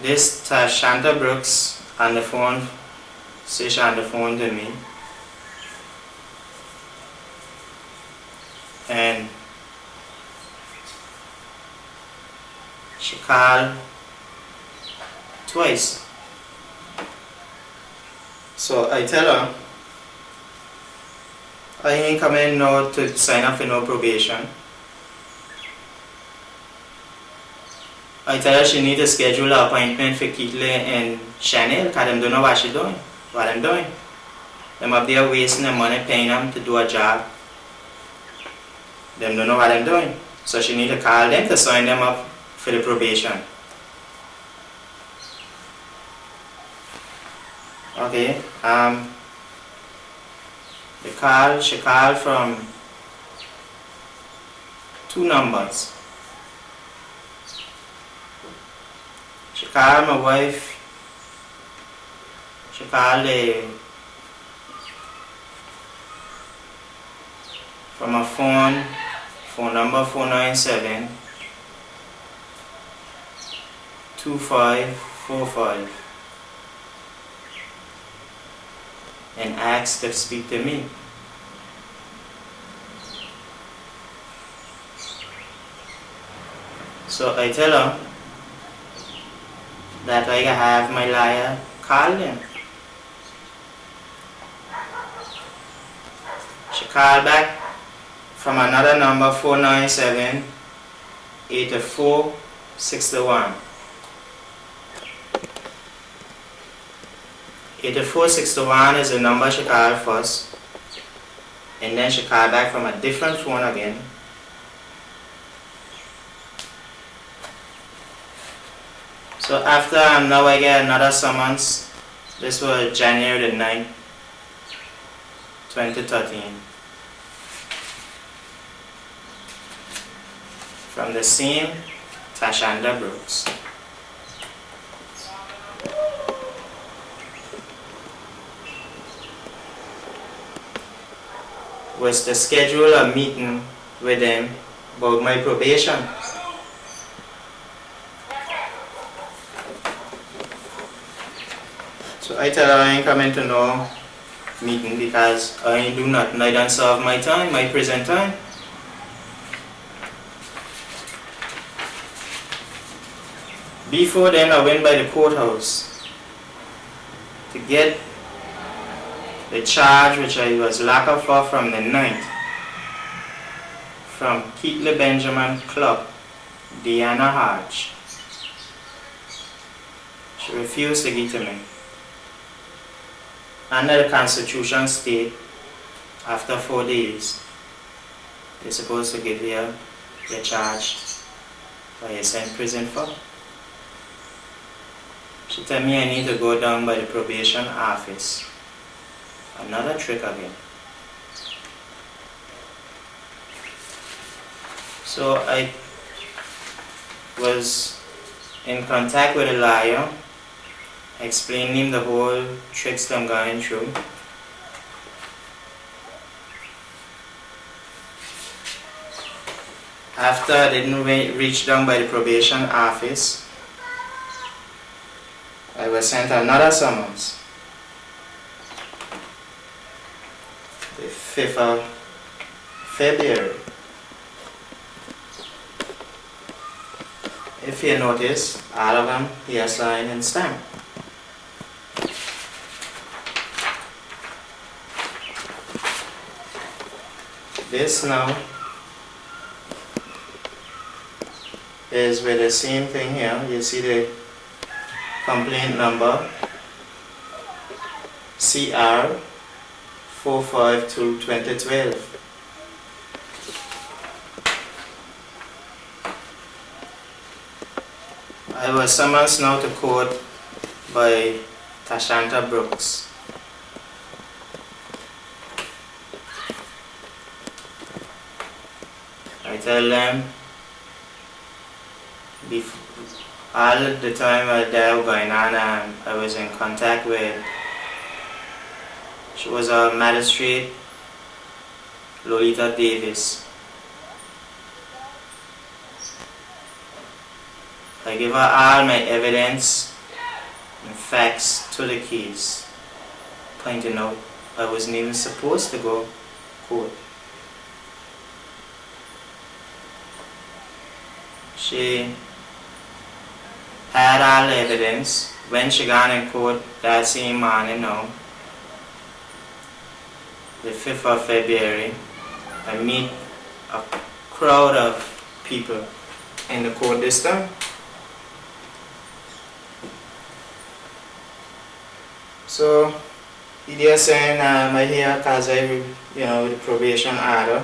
This Shanta Brooks on the phone, say she on the phone to me. And she called twice. So I tell her, I ain't coming now to sign up for no probation. I tell her she need to schedule an appointment for Keatley and Chanel because they don't know what she's doing, what I'm doing. Them up there wasting their money paying them to do a job. Them don't know what I'm doing. So she need to call them to sign them up for the probation. Okay, she called from 2 numbers. She called my wife. She called from a phone number 497 2545 and asked to speak to me. So I tell her that I have my lawyer call them. She called back from another number 497 84 61. 8461 is the number she called first, and then she called back from a different phone again. So after now I get another summons. This was January the 9th, 2013. From the same Tashanda Brooks. Was to schedule a meeting with them about my probation. So I tell her I ain't coming to no meeting because I ain't do nothing. I done serve my time, my prison time. Before then, I went by the courthouse to get the charge which I was locked up for from the 9th, from Keatley Benjamin Club, Diana Hodge. She refused to give to me. Under the Constitution state, after 4 days, they're supposed to give you the charge for you sent prison for. She told me I need to go down by the probation office. Another trick again. So I was in contact with a lawyer, explaining him the whole tricks I'm going through. After I didn't reach down by the probation office, I was sent another summons. The 5th of February. If you notice, all of them here signed and stamped. This now is with the same thing here. You see the complaint number CR 452-2012. I was summoned now to court by Tashanta Brooks. I tell them all the time that was going on, I was in contact with, she was a magistrate, Lolita Davis. I give her all my evidence and facts to the case, pointing out I wasn't even supposed to go to court. She had all the evidence. When she got in court that same morning now, the 5th of February, I meet a crowd of people in the court this time. So they're saying I'm here because I, the probation order.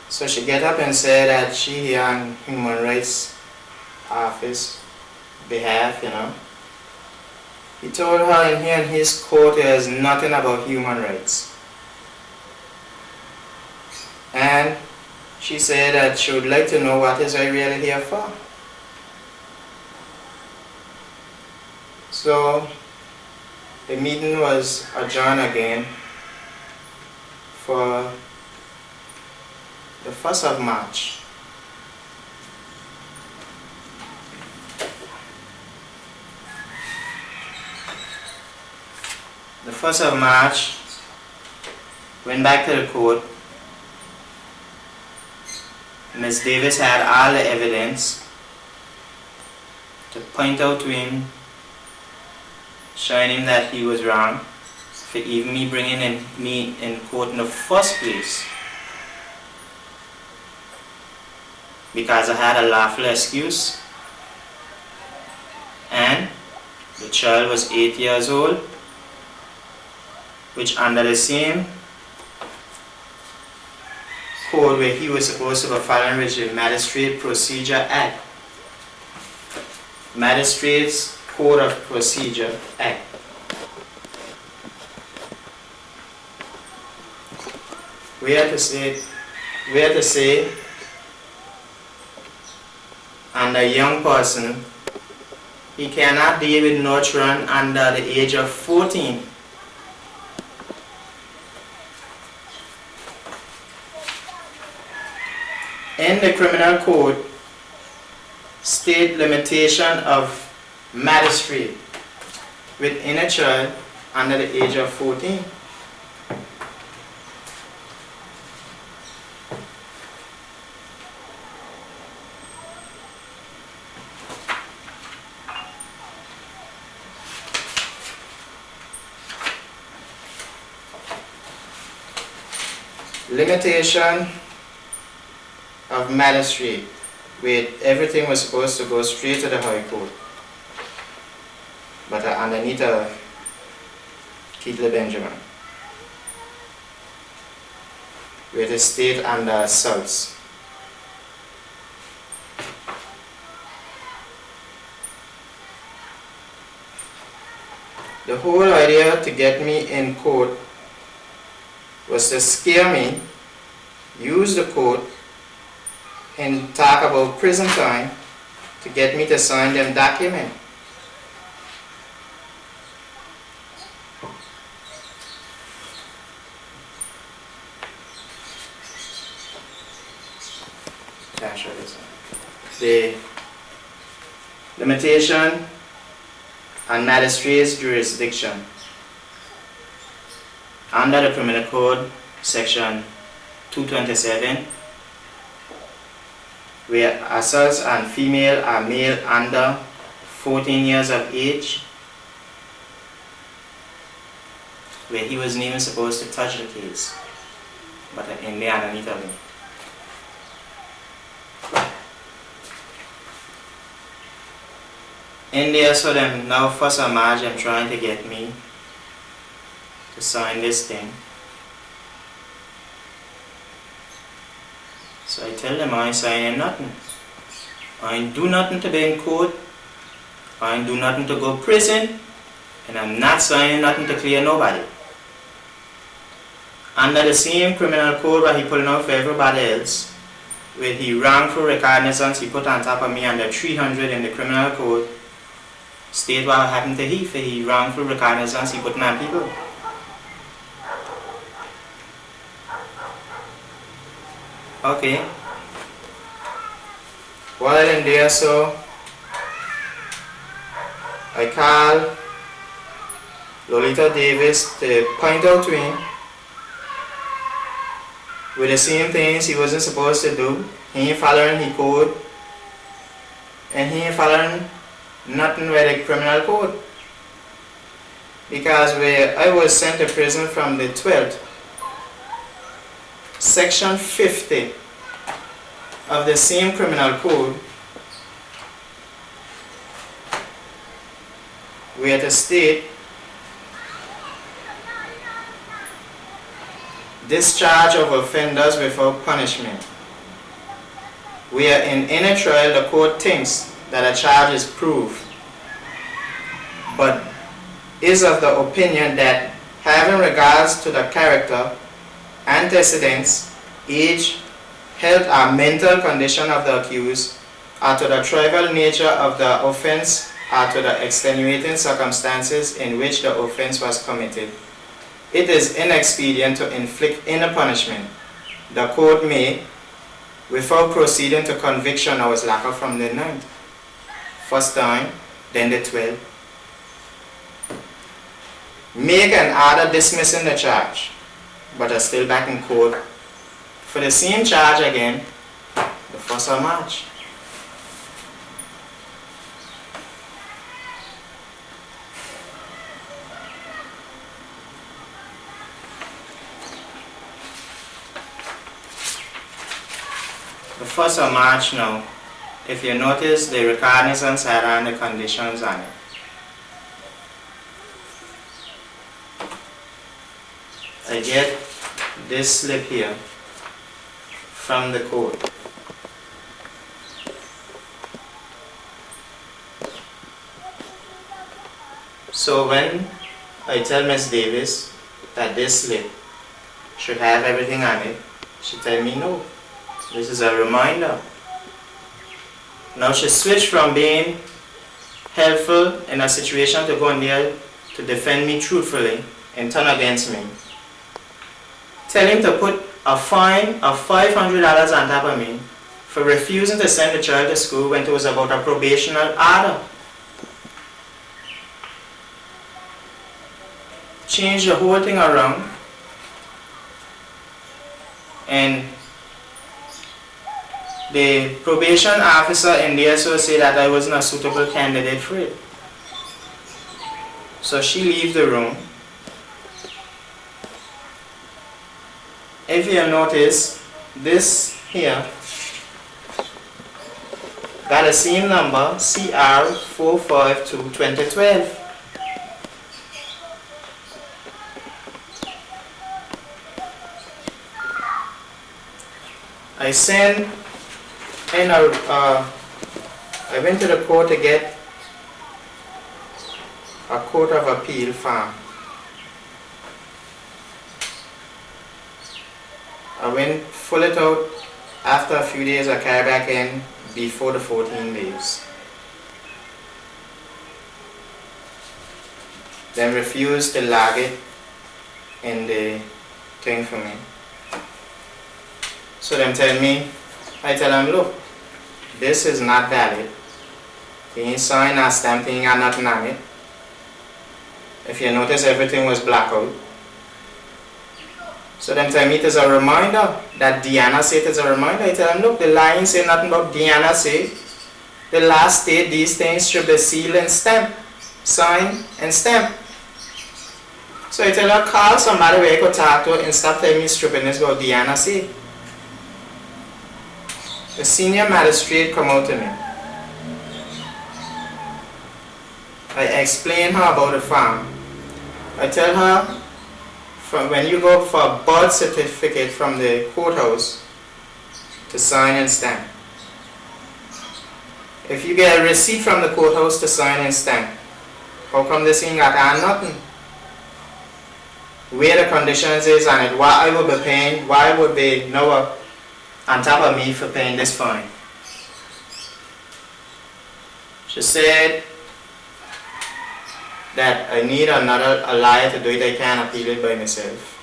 So she get up and said that she here on Human Rights Office behalf, He told her in here in his court there's nothing about human rights. And she said that she would like to know what is I really here for. So the meeting was adjourned again for the 1st of March. The 1st of March, went back to the court. Ms. Davis had all the evidence to point out to him, showing him that he was wrong for even me bringing me in court in the first place. Because I had a lawful excuse and the child was 8 years old, which under the same code where he was supposed to be following, which is the Magistrate Procedure Act. Magistrates Code of Procedure Act. We have to say and a young person, he cannot deal with no children under the age of 14. In the criminal code, state limitation of magistrate within a child under the age of 14. limitation of magistrate, where everything was supposed to go straight to the High Court, but underneath Keithley Benjamin, where the state under assaults. The whole idea to get me in court was to scare me, use the court, and talk about prison time to get me to sign them document. The limitation on magistrate's jurisdiction. Under the Criminal Code, section 227, where assaults on female or male under 14 years of age, where he wasn't even supposed to touch the case, but in there underneath of him. In there, so them now for some margin, I'm trying to get me to sign this thing. So I tell them I ain't signing nothing. I ain't do nothing to be in court. I ain't do nothing to go prison. And I'm not signing nothing to clear nobody. Under the same criminal code that he pulling out for everybody else, where he wrongful recognizance he put on top of me under 300 in the criminal code, state what happened to he for he wrongful recognizance he put on people. Okay. While in there, so I call Lolita Davis to point out to him with the same things he wasn't supposed to do. He ain't following his code, and he ain't following nothing with the criminal code. Because where I was sent to prison from the 12th, section 50 of the same criminal code, where the state discharge of offenders without punishment. Where in any trial the court thinks that a charge is proved, but is of the opinion that having regards to the character, antecedents, age, health or mental condition of the accused, or to the trivial nature of the offense, or to the extenuating circumstances in which the offense was committed, it is inexpedient to inflict any punishment. The court may, without proceeding to conviction, I was locked up from the 9th, first time, then the 12th, make an order dismissing the charge, but are still back in court for the same charge again, the 1st of March. The 1st of March now, if you notice, the recognizance had on the conditions on it. I get this slip here from the court. So when I tell Ms. Davis that this slip should have everything on it, she tell me no. This is a reminder. Now she switched from being helpful in a situation to go in there to defend me truthfully and turn against me. Tell him to put a fine of $500 on top of me for refusing to send the child to school when it was about a probational order. Change the whole thing around, and the probation officer in there so said that I wasn't a suitable candidate for it. So she leaves the room. if you notice, this here got the same number, CR452-2012. I sent in I went to the court to get a court of appeal form. I went fill it out. After a few days I carry back in before the 14 days. Then refused to log it in the thing for me. So them tell me, I tell them, look, this is not valid. You ain't sign a stamp, you ain't got nothing on it. If you notice, everything was black out. So them tell me it is a reminder that Deanna said it is a reminder. I tell them, look, the line say nothing about Deanna say. The last date, these things should be sealed and stamped, signed and stamped. So I tell her, call somebody where I could talk to and stop telling me stupidness about Deanna say. The senior magistrate come out to me. I explain her about the farm. I tell her, when you go for a birth certificate from the courthouse to sign and stamp, if you get a receipt from the courthouse to sign and stamp, how come this ain't got on nothing? Where the conditions is on it, what I will be paying, why would they know on top of me for paying this fine? She said that I need a lawyer to do it, I can't appeal it by myself.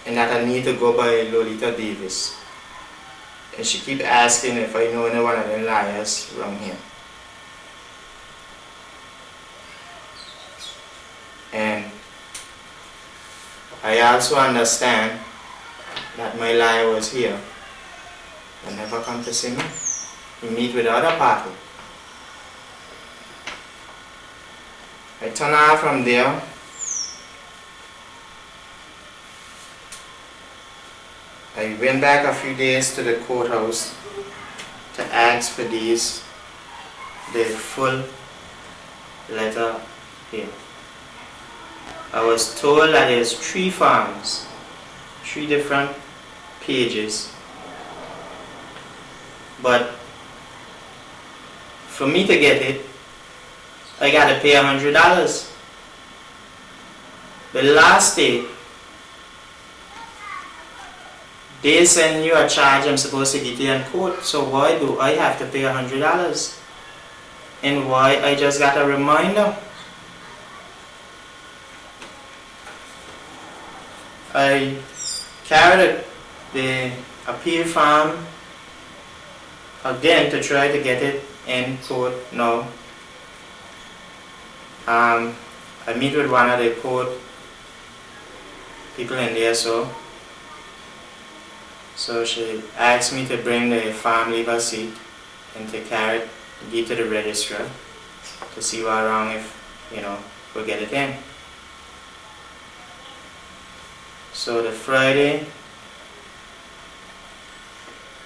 And that I need to go by Lolita Davis. And she keep asking if I know any one of them lawyers around here. And I also understand that my lawyer was here and never come to see me. He meet with the other party. I turn out from there. I went back a few days to the courthouse to ask for the full letter here. I was told that there's 3 forms, 3 different pages, but for me to get it, I gotta pay $100. The last day, they send you a charge I'm supposed to get you in court, so why do I have to pay $100? And why I just got a reminder? I carried the appeal form again to try to get it in court now. I meet with one of the court people in there, so she asked me to bring the farm legal seat and to carry it, give to the registrar to see what's wrong, if we'll get it in. So the Friday,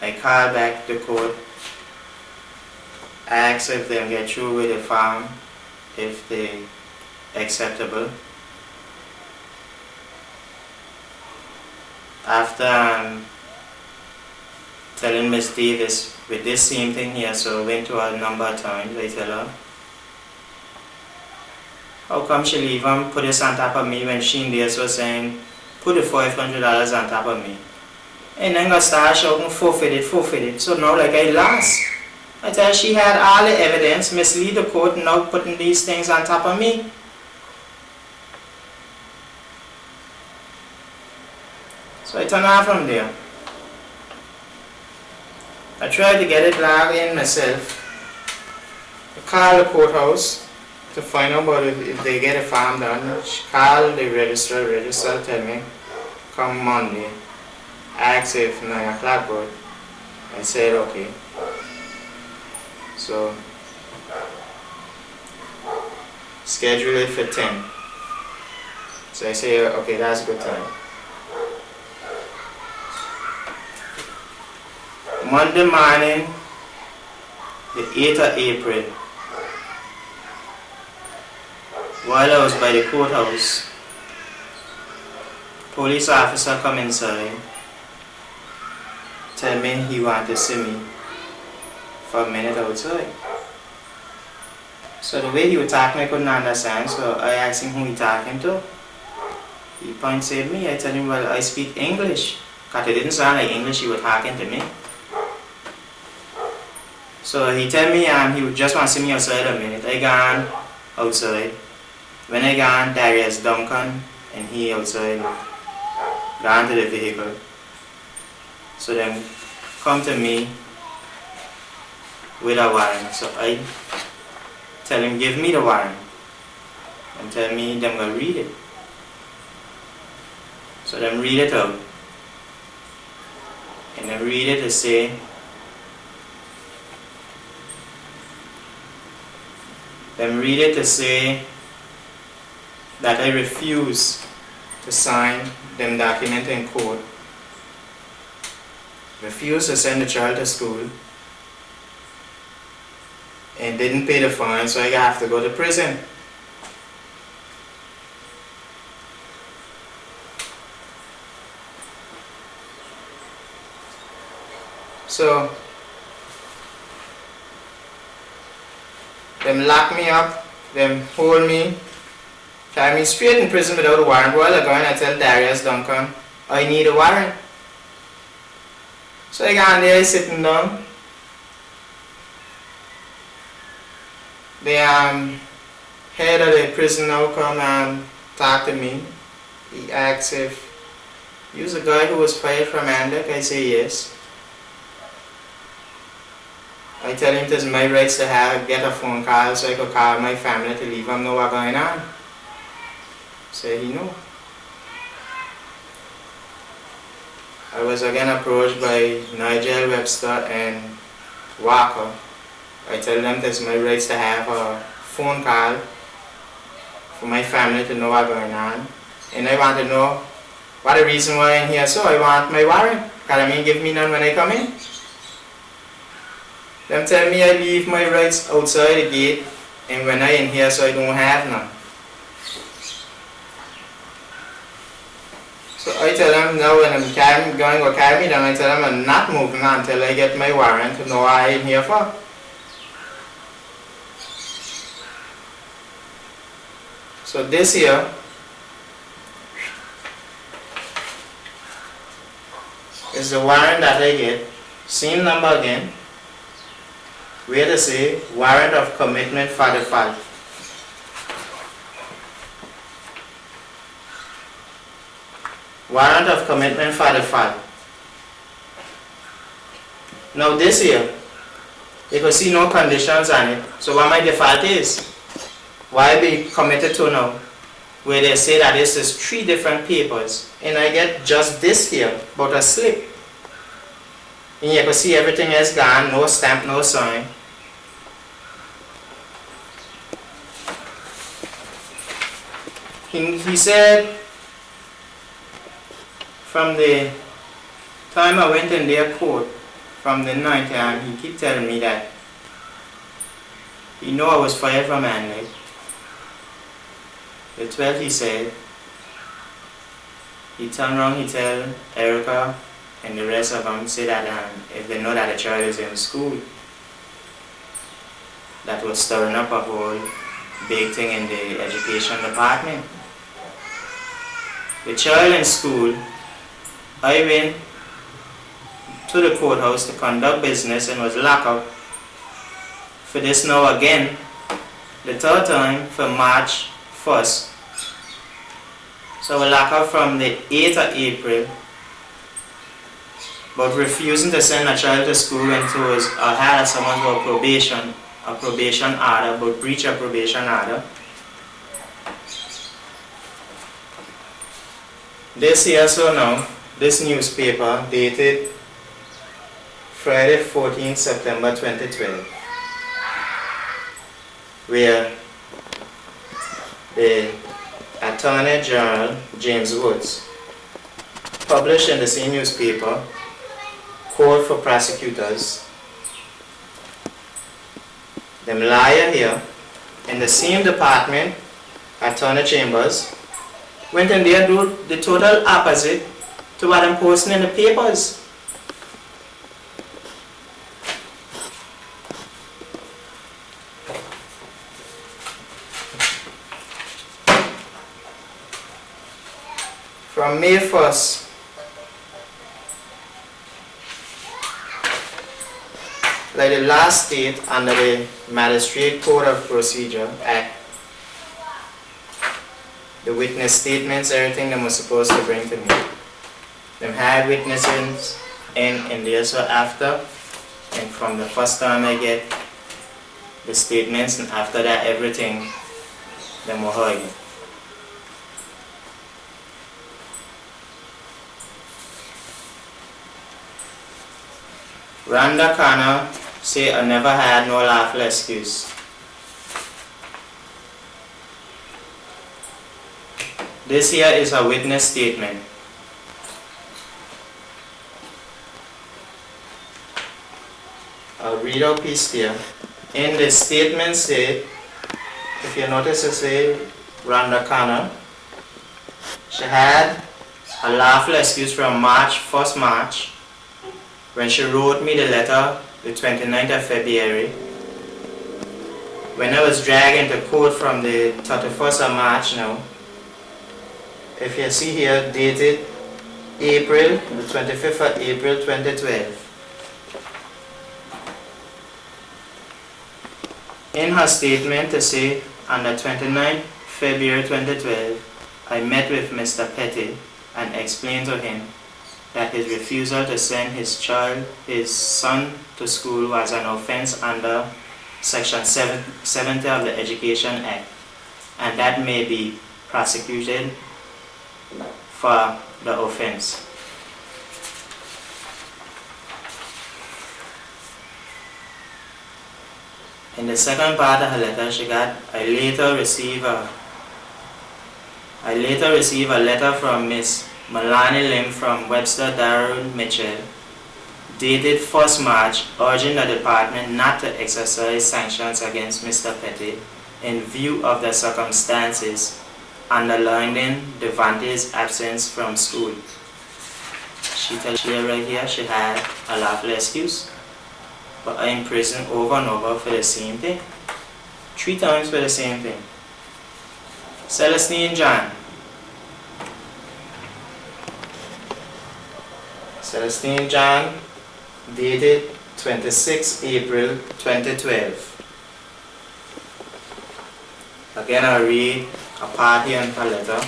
I called back the court, asked if they get through with the farm, if they acceptable. After telling Miss Davis with this same thing here, so I went to her a number of times, I tell her, how come she leave and put this on top of me when she in there so saying, put the $500 on top of me. And then I start shouting, forfeit it. So now like I lost. I tell her she had all the evidence, mislead the court, now putting these things on top of me. So I turn off from there. I tried to get it logged in myself. I called the courthouse to find out about if they get a farm done. Call the registrar tell me, come Monday, ask if 9 o'clock good. I said okay. So, schedule it for 10. So I say, okay, that's a good time. Monday morning, the 8th of April, while I was by the courthouse, police officer come inside, tell me he want to see me for a minute outside. So the way he was talking, I couldn't understand, so I asked him who he talking to. He points at me, I tell him, well, I speak English, because it didn't sound like English he was talking to me. So he tell me he would just want to see me outside a minute. I gone outside. When I gone, Darius Duncan and he outside, gone to the vehicle. So then come to me with a warrant. So I tell him, give me the warrant. And tell me them go read it. So them read it out. And then read it to say, that I refuse to sign them document in court, refuse to send the child to school, and didn't pay the fine, so I have to go to prison. So them lock me up, them hold me, carry me straight in prison without a warrant. While I go and I tell Darius Duncan, I need a warrant. So I go on there sitting down. The head of the prison now come and talk to me. He asks if you're the guy who was fired from Anguilla. I say yes. I tell him it is my rights to get a phone call so I could call my family to leave them know what's going on. Say he know. I was again approached by Nigel Webster and Walker. I tell them it is my rights to have a phone call for my family to know what's going on. And I want to know what the reason why I'm here, so I want my warrant. Can I give me none when I come in? Them tell me I leave my rights outside the gate, and when I in here, so I don't have none. So I tell them now when I'm going to carry me down, I tell them I'm not moving on until I get my warrant to know what I'm here for. So this here is the warrant that I get, same number again, where they say warrant of commitment for the fault. Warrant of commitment for the fault. Now this here, you can see no conditions on it. So what my default is, why be committed to now? Where they say that this is 3 different papers, and I get just this here, but a slip. And you can see everything is gone, no stamp, no sign. He said from the time I went in their court, from the 9th, he keep telling me that he know I was fired from Anguilla. The 12th he said, he turned around, he tell Erica and the rest of them, say that if they know that the child is in school, that was stirring up a whole big thing in the education department. The child in school, I went to the courthouse to conduct business and was locked up for this now again, the 3rd time for March 1st. So I was locked up from the 8th of April, but refusing to send a child to school until I had someone for a probation order, but breach a probation order. This here, so now, this newspaper dated Friday 14 September 2012, where the Attorney General James Woods published in the same newspaper court for prosecutors. Them lawyer here in the same department, Attorney Chambers, went in there do the total opposite to what I'm posting in the papers. From May 1st, like the last date under the Magistrate Code of Procedure Act, the witness statements, everything they were supposed to bring to me. Them had witnesses in there, so after, and from the first time I get the statements, and after that everything, them were heard. Randa Khanna say I never had no lawful excuse. This here is a witness statement. I'll read out piece here. In the statement say, if you notice it say Randa Khanna, she had a lawful excuse from first March, when she wrote me the letter the 29th of February. When I was dragged into court from the 31st of March now, if you see here, dated April, the 25th of April 2012. In her statement to say, on the 29th February 2012, I met with Mr. Petty and explained to him that his refusal to send his son to school was an offense under Section 70 of the Education Act, and that may be prosecuted for the offense. In the second part of her letter, she got, I later receive a letter from Miss Melanie Lim from Webster Darrell Mitchell, dated 1st March, urging the department not to exercise sanctions against Mr. Petty in view of the circumstances underlining Devante's absence from school. She tells you right here she had a lawful excuse, but I imprisoned over and over for the same thing. 3 times for the same thing. Celestine John, dated 26 April 2012. Again, I'll read a part here in her letter.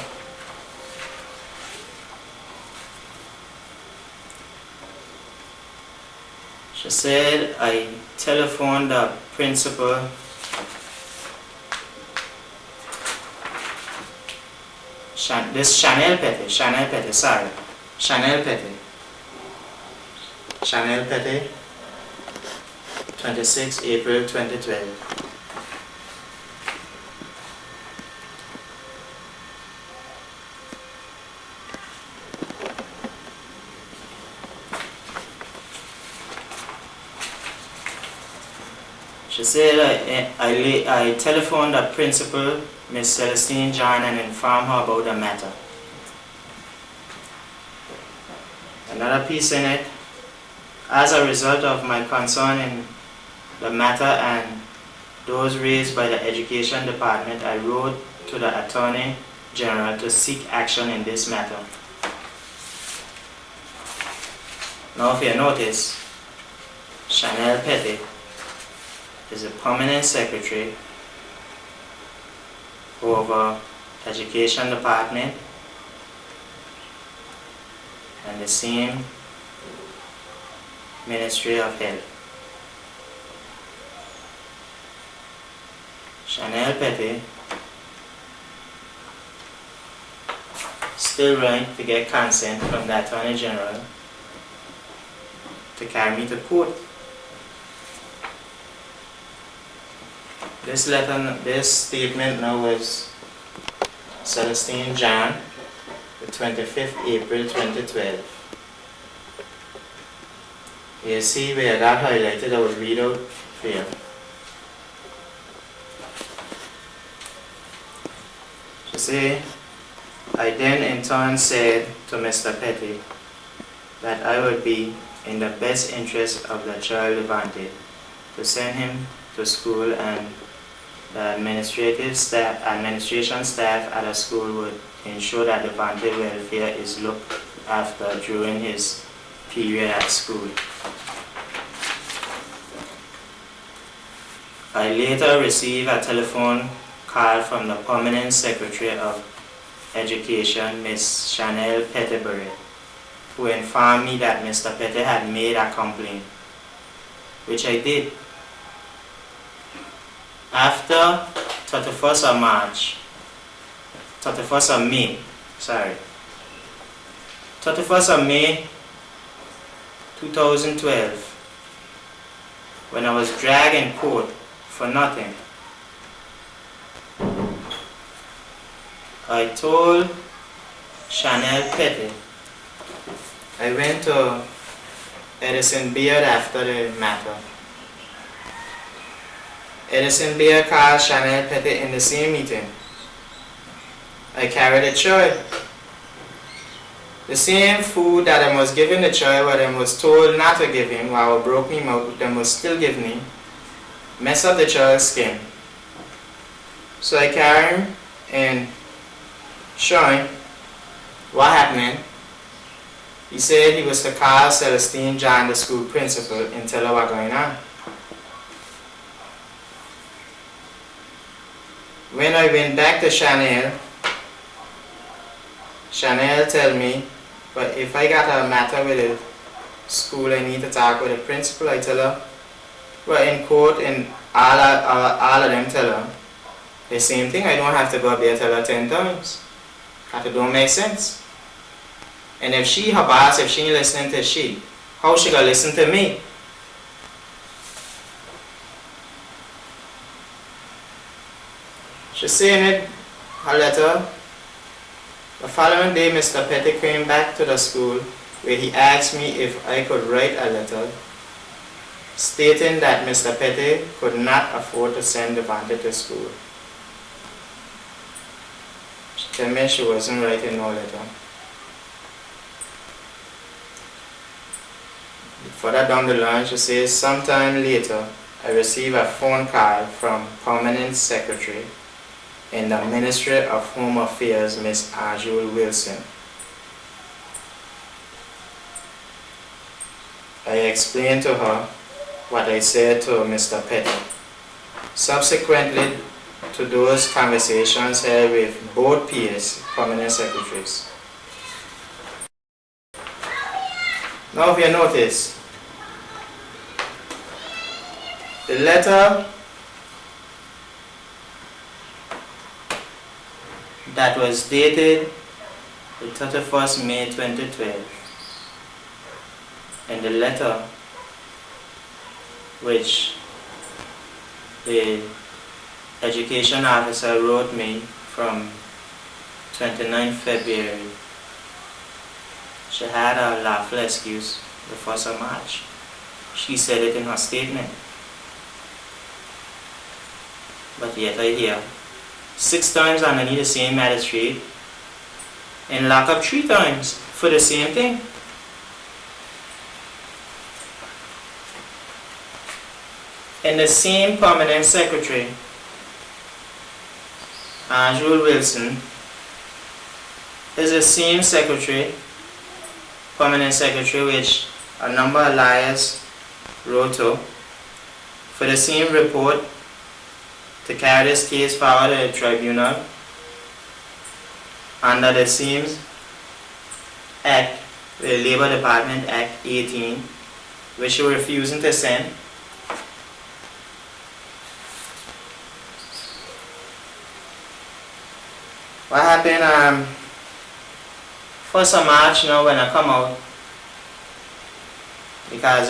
She said, I telephoned the principal Chanel Petty, 26 April 2012. She said, I telephoned the principal, Miss Celestine John, and informed her about the matter. Another piece in it, as a result of my concern in the matter and those raised by the Education Department, I wrote to the Attorney General to seek action in this matter. Now if you notice, Chanel Petty is a permanent secretary over Education Department and the same Ministry of Health. Chanel Petty still right to get consent from the Attorney General to carry me to court. This statement now was Celestine John, the 25th April 2012. You see where I got highlighted, I will read out for you. You see, I then in turn said to Mr. Petty that I would be in the best interest of the child Devante to send him to school, and the administration staff at the school would ensure that Devante welfare is looked after during his period at school. I later received a telephone call from the Permanent Secretary of Education, Miss Chanel Pettibury, who informed me that Mr. Petty had made a complaint, which I did. After 31st of May 2012, when I was dragged in court for nothing, I told Chanel Petty. I went to Edison Beard after the matter. Edison Beard called Chanel Petty in the same meeting. I carried a child. The same food that I was giving the child, what I was told not to give him, while I broke him out, I was still giving him, mess up the child's skin. So I carried him and show him what happened. He said he was to call Celestine John, the school principal, and tell her what going on. When I went back to Chanel tell me, but if I got a matter with the school, I need to talk with the principal. I tell her, well, in court, and all of them tell her the same thing. I don't have to go up there and tell her 10 times. That don't make sense. And if she her boss, if she ain't listening to she, how she gonna listen to me? She said in her letter, the following day Mr. Petty came back to the school where he asked me if I could write a letter stating that Mr. Petty could not afford to send Devante to school. She told me she wasn't writing no letter. Further down the line, she says, sometime later, I received a phone call from Permanent Secretary in the Ministry of Home Affairs, Miss Anguilla Wilson. I explained to her what I said to Mr. Petty. Subsequently to those conversations held with both PS, Permanent Secretaries. Now if you notice, the letter that was dated the 31st May 2012, and the letter which the education officer wrote me from 29 February, she had a lawful excuse the 1st of March. She said it in her statement. But yet I hear 6 times underneath the same magistrate and lock up 3 times for the same thing. And the same Permanent Secretary, Anguilla Wilson, is the same secretary, Permanent Secretary, which a number of liars wrote to for the same report to carry this case forward to the tribunal under the same Act, the Labor Department Act 18, which you're refusing to send. What happened 1st of March, you know, when I come out, because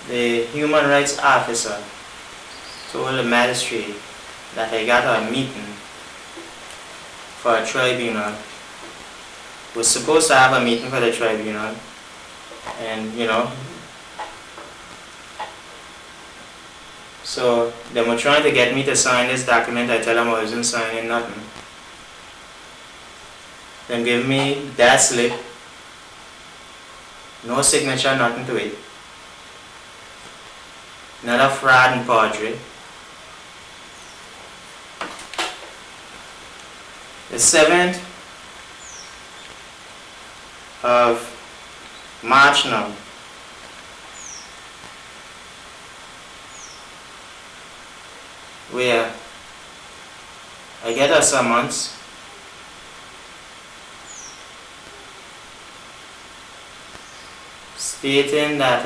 the human rights officer told the magistrate that I got a meeting for a tribunal was supposed to have a meeting for the tribunal, and so they were trying to get me to sign this document. I tell them I wasn't signing nothing. Then give me that slip, no signature, nothing to it. Another fraud and forgery. The 7th of March now. Where I get a summons stating that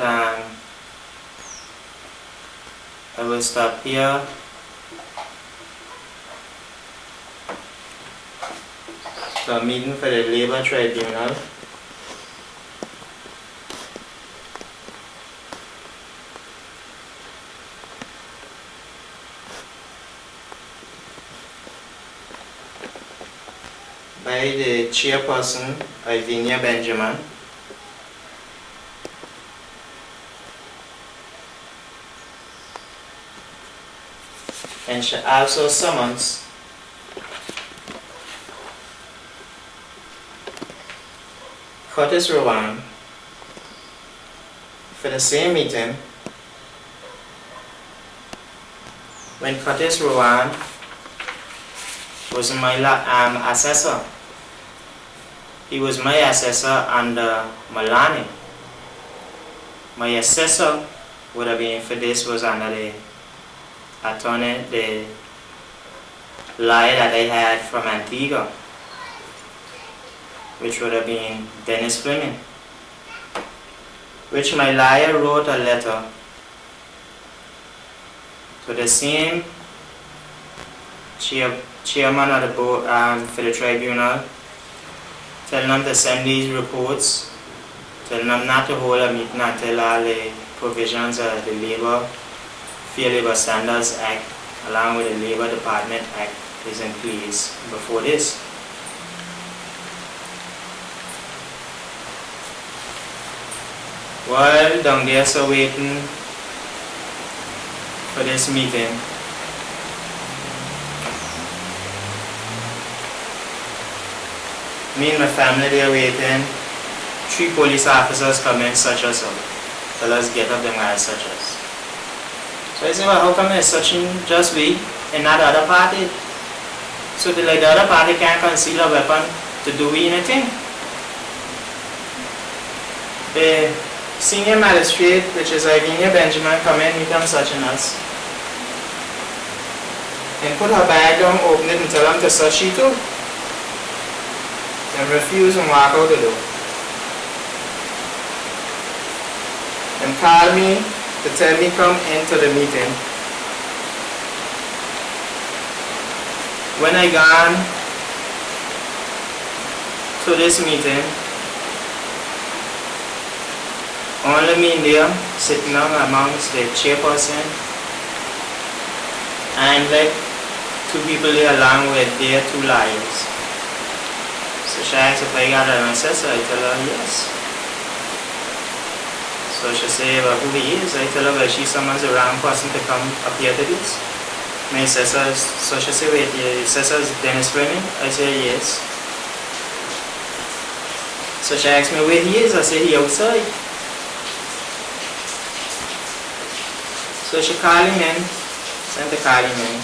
I will stop here for a meeting for the Labor Tribunal. By the chairperson, Anguilla Benjamin. And she also summons Curtis Rowan for the same meeting when Curtis Rowan was my assessor. He was my assessor under Malani. My assessor would have been for this was under the attorney, the lawyer that I had from Antigua, which would have been Dennis Fleming, which my lawyer wrote a letter to the same chairman of the board for the tribunal, telling them to send these reports, telling them not to hold a meeting until all the provisions of the Fair Labor Standards Act along with the Labor Department Act is in place before this. While down there so waiting for this meeting, me and my family there waiting, 3 police officers come in, such us up, tell us get up them guys such us. So I say, well, how come they're searching just we and not the other party? So the other party can't conceal a weapon to do anything. The senior magistrate, which is Anguilla Benjamin, come in, meet them searching us. And put her bag down, open it and tell them to search she too. And refuse and walk out the door. And call me to tell me come into the meeting. When I gone to this meeting, only me there sitting down amongst the chairperson and like 2 people there along with their 2 lawyers. So she asked if I got an assessor, I tell her yes. So she say, well, who he is? I tell her, well, she summons the wrong person to come appear to this. My assessor, so she say, wait, your assessor is Dennis Fleming? I say, yes. So she asked me where he is. I say, he outside. So she called him in, sent to call him in.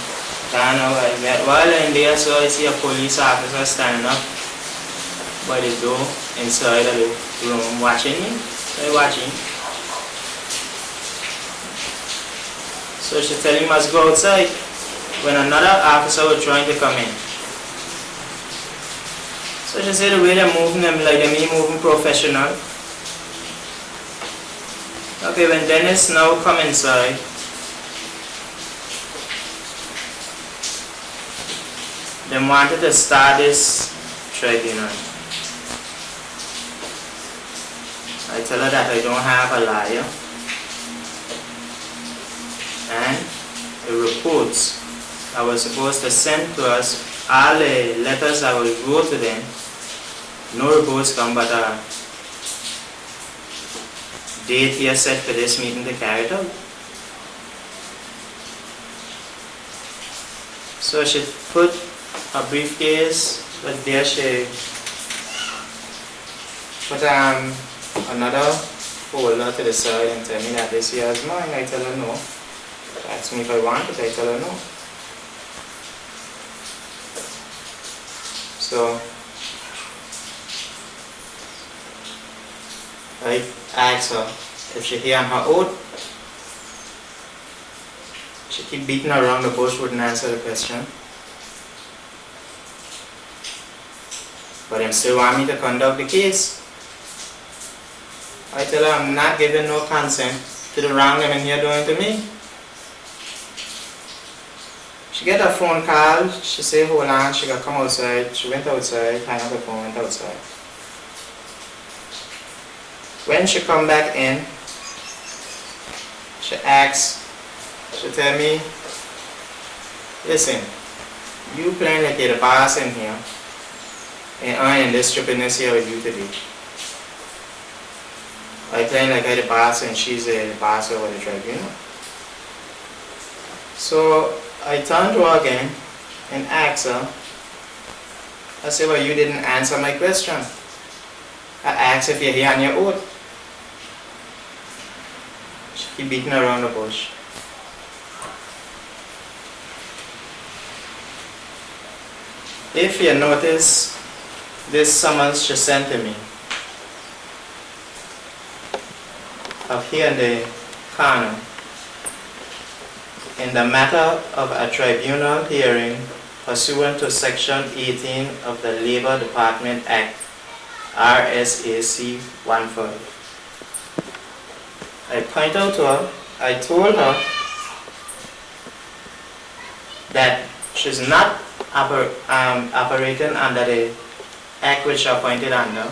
While in there, so I see a police officer standing up by the door inside of the room watching me. So I watch him. So she tell him must go outside when another officer was trying to come in. So she said the way they're moving them like me moving professional. Okay, when Dennis now come inside, they wanted to start this tribunal. I tell her that I don't have a lawyer. And the reports I was supposed to send to us, all the letters I will go to them, no reports come, but a date here set for this meeting to carry it out. So she put a briefcase, but there she put another folder to the side and tell me that this here is mine. I tell her no. She asked me if I want it, I tell her no. So I asked her if she hear on her oath. She keep beating around the bush, wouldn't answer the question. But them still want me to conduct the case. I tell her I'm not giving no consent to the wrong them in here doing to me. She get a phone call, she say hold on, she got come outside, she went outside, hang up the phone, went outside. When she come back in, she asks, she tell me, listen, you playing like you're the boss in here, and I am this stupidness here with you today. I playing like I'm the boss and she's the boss over the tribunal. So I turned to her again and asked her, I said, well, you didn't answer my question. I asked if you're here on your oath. She keep beating around the bush. If you notice, this summons she sent to me, up here in the corner, in the matter of a tribunal hearing pursuant to Section 18 of the Labor Department Act, RSAC 15. I point out to her, I told her that she's not operating under the act which she appointed under.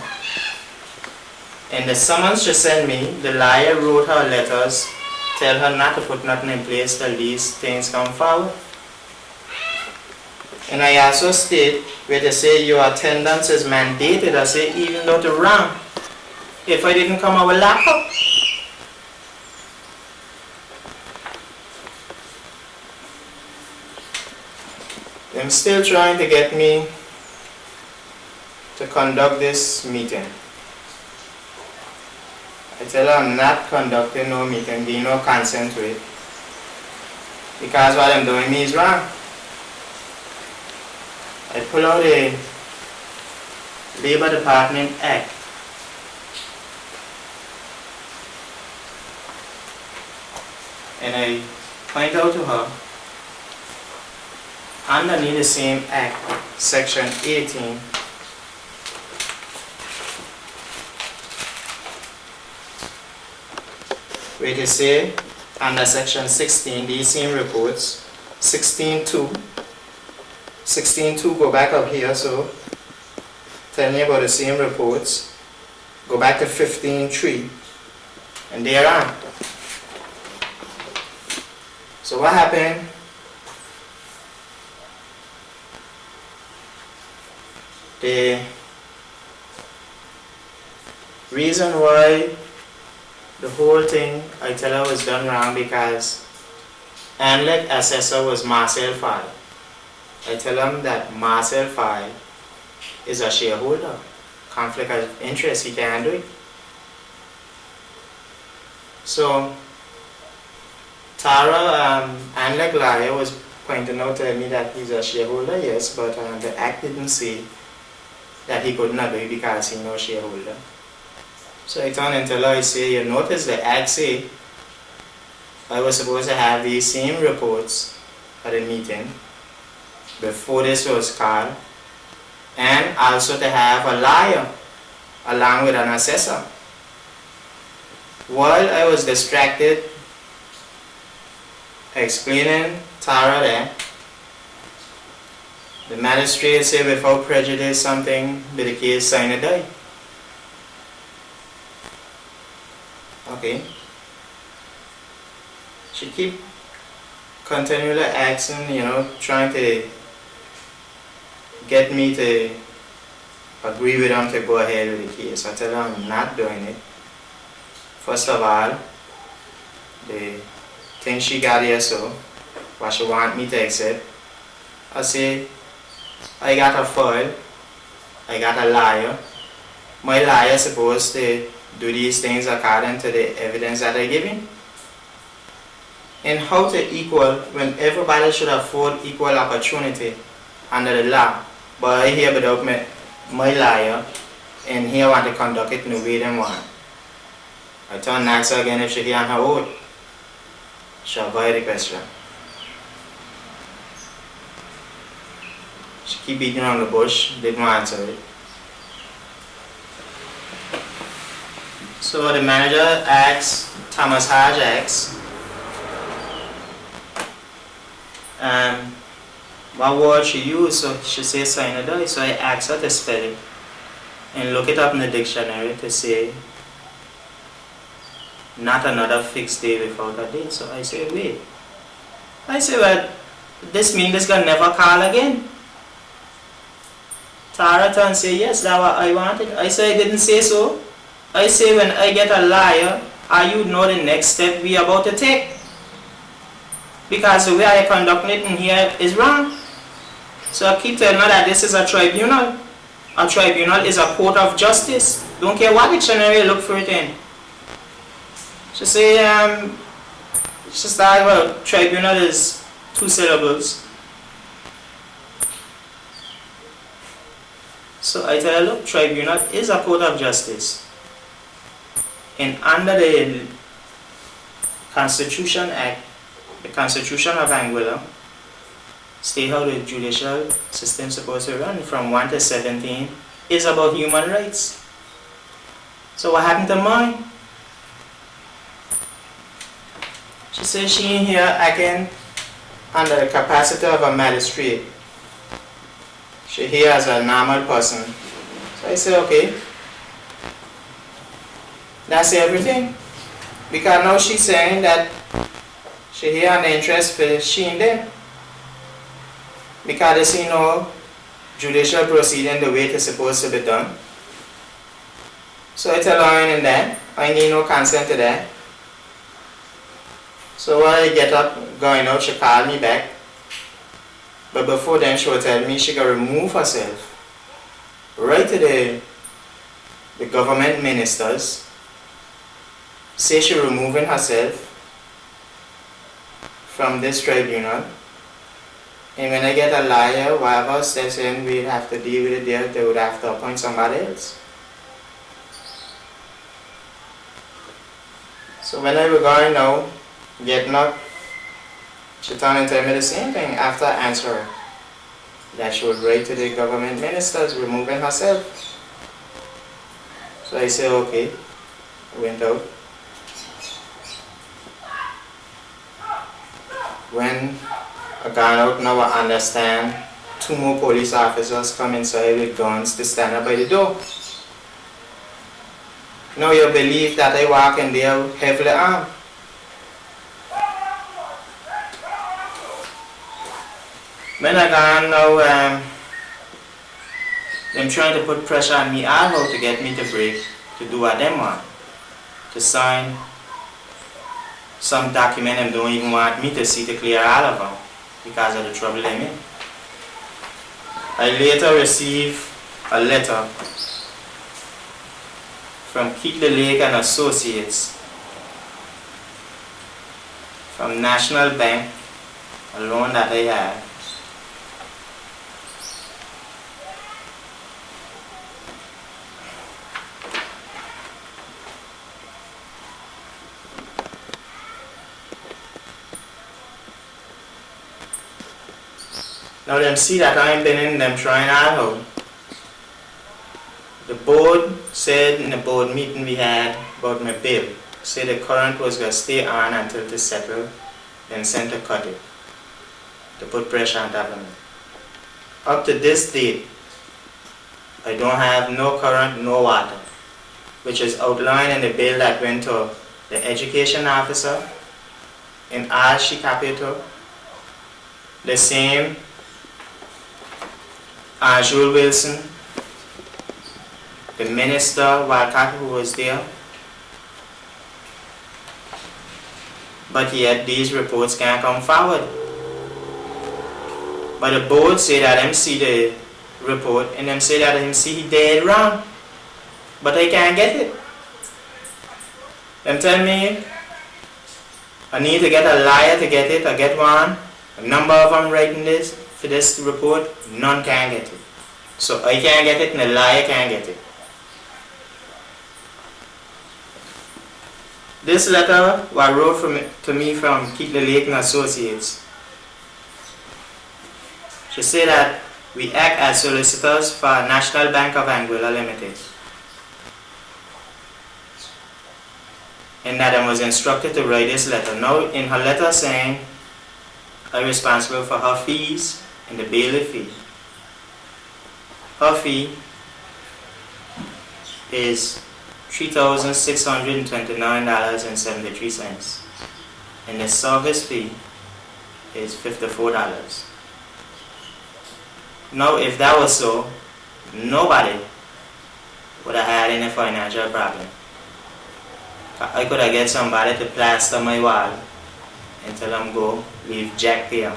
In the summons she sent me, the lawyer wrote her letters, tell her not to put nothing in place till these things come forward. And I also state where they say your attendance is mandated, I say even though it's wrong. If I didn't come, I will lock up. I'm still trying to get me to conduct this meeting. I tell her I'm not conducting no meeting, be no consent to it. Because what I'm doing me is wrong. I pull out a Labor Department Act. And I point out to her, underneath the same act, Section 18, where they say under Section 16, these same reports, 16.2, 16.2 go back up here, so tell me about the same reports, go back to 15.3, and they're on. So what happened? The reason why the whole thing, I tell her, was done wrong because Anlec assessor was Marcel Fay. I tell him that Marcel Fay is a shareholder. Conflict of interest, he can't do it. So Tara, Anlec lawyer, was pointing out to me that he's a shareholder, yes, but the act didn't say that he could not do it because he's no shareholder. So I turn and tell her, I say, you notice the act say I was supposed to have these same reports at the meeting before this was called, and also to have a lawyer along with an assessor. While I was distracted explaining Tara there, the magistrate said without prejudice something with the case signed a die. Okay. She keep continually asking, trying to get me to agree with them to go ahead with the case. I tell them I'm not doing it. First of all, the thing she got here, so what she want me to accept, I say, I got a foil, I got a liar. My liar is supposed to do these things according to the evidence that they're giving. And how to equal when everybody should afford equal opportunity under the law. But I hear without my liar, and here I want to conduct it in the way they want. I turn next again if she hear on her oath. She'll avoid the question. She keep beating around the bush, didn't answer it. So the manager asks, Thomas Hodge asks, what word she used, so she says cyanide. So I asked her to spell it and look it up in the dictionary to say not another fixed day without a day. So I say, wait. I say, well, this means this guy never call again. Tara turn say, yes, that's what I wanted. I say, I didn't say so. I say, when I get a liar, you know the next step we about to take. Because the way I conduct it in here is wrong. So I keep telling her that this is a tribunal. A tribunal is a court of justice. Don't care what dictionary you look for it in. She say, she started, well, tribunal is 2 syllables. So I tell her, look, tribunal is a court of justice. And under the Constitution Act, the Constitution of Anguilla, state how the judicial system is supposed to run from 1 to 17 is about human rights. So what happened to mine? She says she in here acting under the capacity of a magistrate. She here as a normal person. So I say, okay, that's everything. Because now she's saying that she here on the interest for she and them. Because they see no judicial proceeding the way it's supposed to be done. So I tell her in that, I need no consent to that. So when I get up, going out, she called me back. But before then, she would tell me she could remove herself right to the government ministers. Say she removing herself from this tribunal. And when I get a liar, whatever steps in, we'd have to deal with it there, they would have to appoint somebody else. So when I was going now, getting up, she turned and told me the same thing after answering. That she would write to the government ministers, removing herself. So I said, okay. I went out. When I got out, now I understand 2 more police officers come inside with guns to stand up by the door. Now you believe that I walk in there heavily armed. When I gone now, them trying to put pressure on me all to get me to break, to do what they want, to sign some document them don't even want me to see to clear all of them because of the trouble I'm in. I later received a letter from Keith the Lake and Associates from National Bank, a loan that I had. Now them see that I ain't been in them trying out. The board said in the board meeting we had about my bill, said the current was going to stay on until it is settled, then sent to cut it, to put pressure on government. Up to this date, I don't have no current, no water, which is outlined in the bill that went to the education officer in Archie Capital, the same Jules Wilson, the minister, Walcott, who was there. But yet these reports can't come forward. But the board say that them see the report and them say that him see he dead wrong. But I can't get it. Them tell me I need to get a liar to get it. I get one. A number of them writing this for this report. None can get it. So I can't get it and the liar can't get it. This letter was wrote to me from Keep the Lake and Associates. She said that we act as solicitors for National Bank of Anguilla Limited. And that I was instructed to write this letter. Now in her letter saying I'm responsible for her fees and the bailiff fee. Her fee is $3,629.73 and the service fee is $54. Now if that was so, nobody would have had any financial problem. I could have get somebody to plaster my wall and tell them go leave Jack there.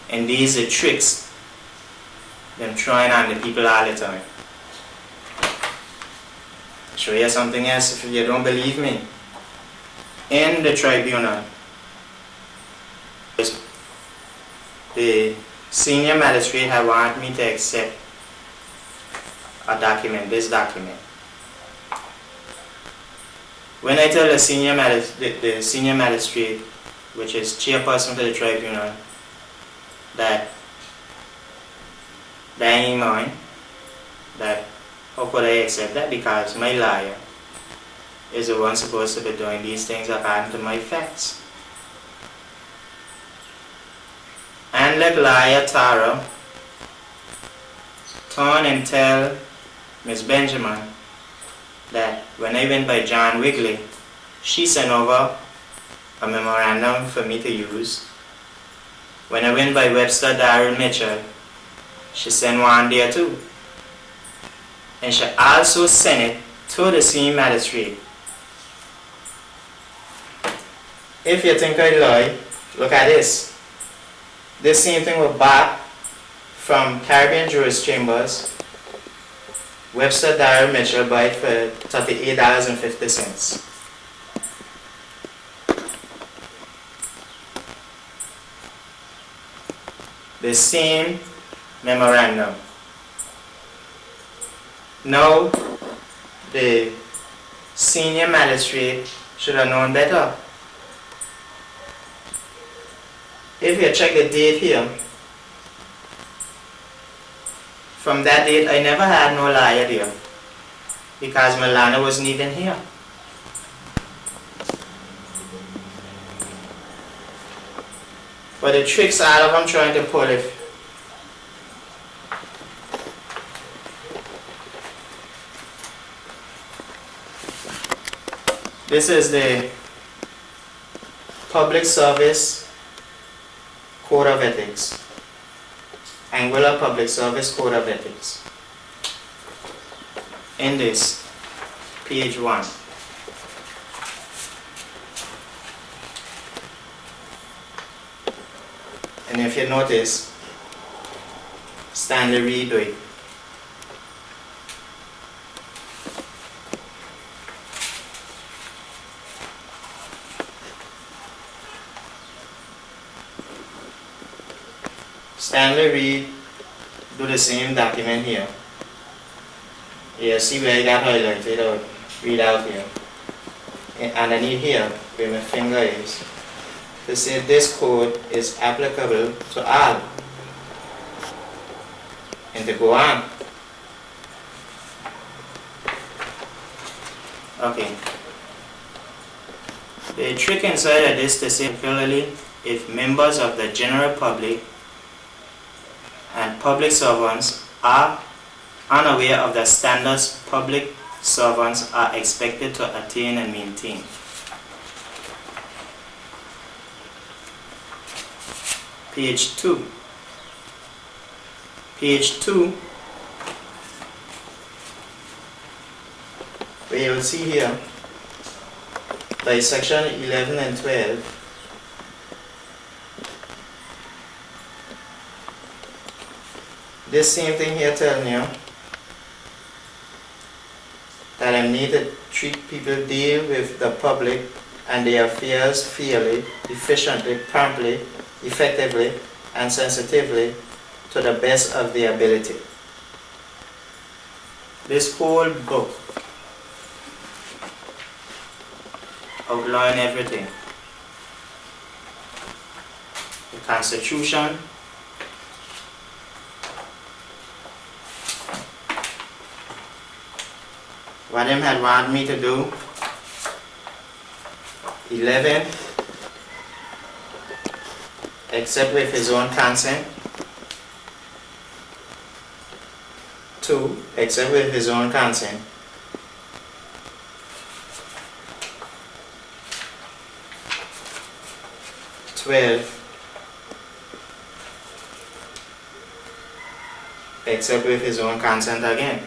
And these are tricks them trying on the people all the time. Show you something else if you don't believe me. In the tribunal, the senior magistrate had wanted me to accept a document, this document. When I tell the senior magistrate, which is chairperson to the tribunal, that ain't mine, that how could I accept that? Because my liar is the one supposed to be doing these things according to my facts. And like liar Tara, turn and tell Miss Benjamin that when I went by John Wigley, she sent over a memorandum for me to use. When I went by Webster Darrell Mitchell, she sent one there too. And she also sent it to the senior magistrate. If you think I lie, look at this. This same thing was bought from Caribbean Juris Chambers. Webster Darrell Mitchell bought it for $38.50. The same memorandum. Now, the senior magistrate should have known better. If you check the date here, from that date I never had no liar there because Milana wasn't even here. But the tricks all of them trying to pull it. This is the Public Service Code of Ethics. Anguilla Public Service Code of Ethics. In this, page 1. And if you notice, Stanley Reed do it. Stanley Reed do the same document here. You see where I got highlighted or read out here. And underneath here, where my finger is, to say this code is applicable to all. And to go on. Okay. The trick inside of this to say particularly if members of the general public and public servants are unaware of the standards public servants are expected to attain and maintain. Page 2. Page 2 where you will see here by section 11 and 12, this same thing here telling you that I need to treat people, deal with the public and their affairs fairly, efficiently, promptly, effectively, and sensitively to the best of their ability. This whole book outline everything. The Constitution, what him had wanted me to do. 11, except with his own consent. 2, except with his own consent. 12, except with his own consent again.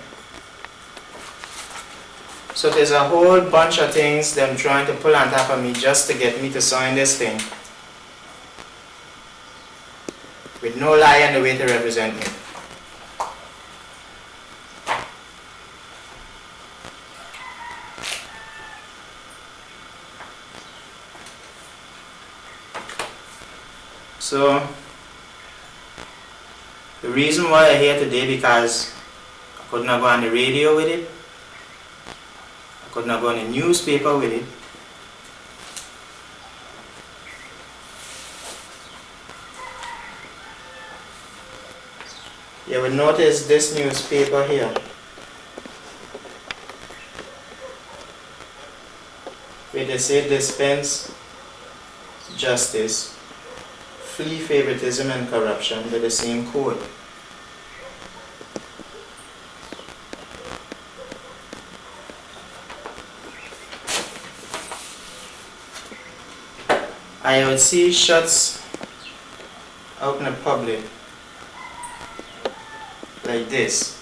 So there's a whole bunch of things them trying to pull on top of me just to get me to sign this thing, with no lie in the way to represent me. So the reason why I'm here today, because I could not go on the radio with it, I could not go on the newspaper with it. You will notice this newspaper here, where they say dispense justice, flee favoritism and corruption with the same code. I would see shots out in the public like this,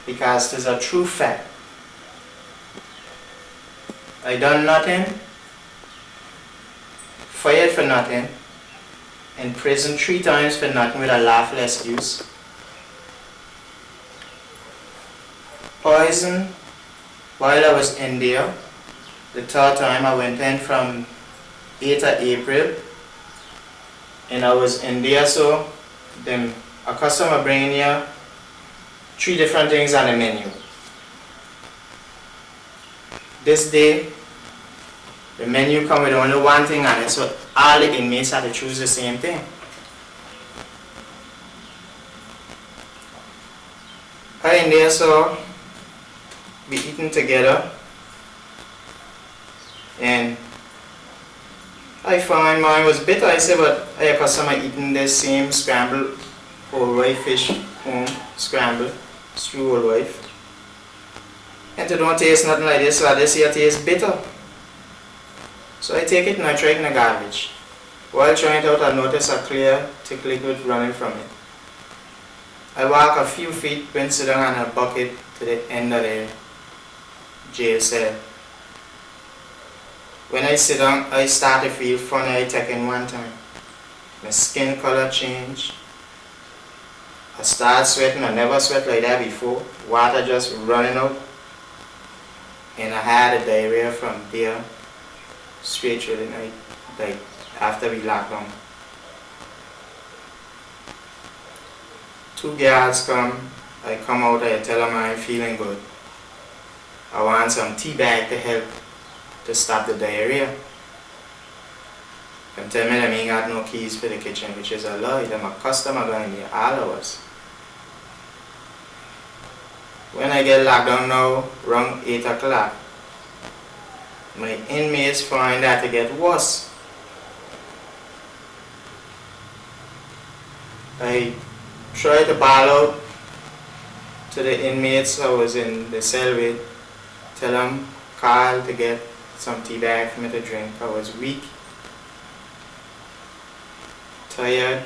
because there's a true fact. I done nothing, fired for nothing, in prison 3 times for nothing with a lawful excuse, poison while I was in there. The 3rd time I went in from 8th of April, and I was in there, so then a customer bringing you 3 different things on the menu. This day, the menu come with only 1 thing on it, so all the inmates had to choose the same thing. I in there, so we eating together, and I found mine was bitter. I said, but I have a customer eating this same scrambled whole white fish, scrambled, stew whole white, and it don't taste nothing like this, so this here tastes bitter. So I take it and I throw it in the garbage. While trying it out, I notice a clear, thick liquid running from it. I walk a few feet, went sit down on a bucket to the end of the jail cell. When I sit down, I start to feel funny. I take in 1 time. My skin color change. I start sweating. I never sweat like that before. Water just running out. And I had a diarrhea from there straight through the night, like after we locked down. 2 guards come. I come out. I tell them I'm feeling good. I want some tea bag to help to stop the diarrhea. Them tell me them ain't got no keys for the kitchen, which is a lie. Them a customer going there, all of us. When I get locked down now, around 8 o'clock, my inmates find that to get worse. I try to bawl out to the inmates I was in the cell with, tell them call to get some tea bag for me to drink. I was weak, tired,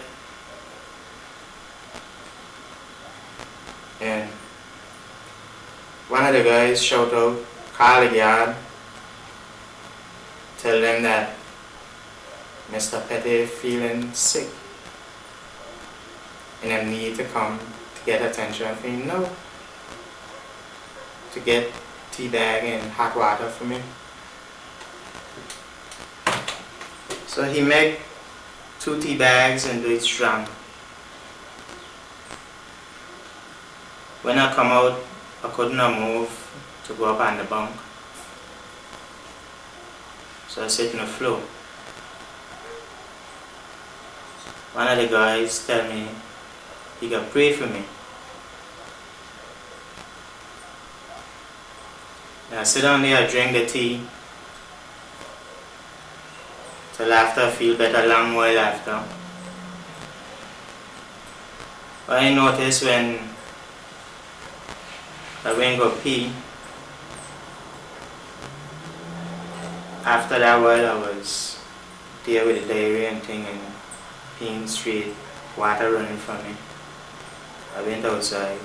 and one of the guys shout out, call the guard, tell them that Mr. Petty feeling sick and I need to come to get attention for him now, to get tea bag and hot water for me. So he make 2 tea bags and do it strong. When I come out, I couldn't move to go up on the bunk. So I sit on the floor. One of the guys tell me he can pray for me. And I sit down there, I drink the tea till after I feel better, a long while after. But I notice when I went to pee, after that while I was there with the diarrhea and thing and peeing straight, water running from me. I went outside.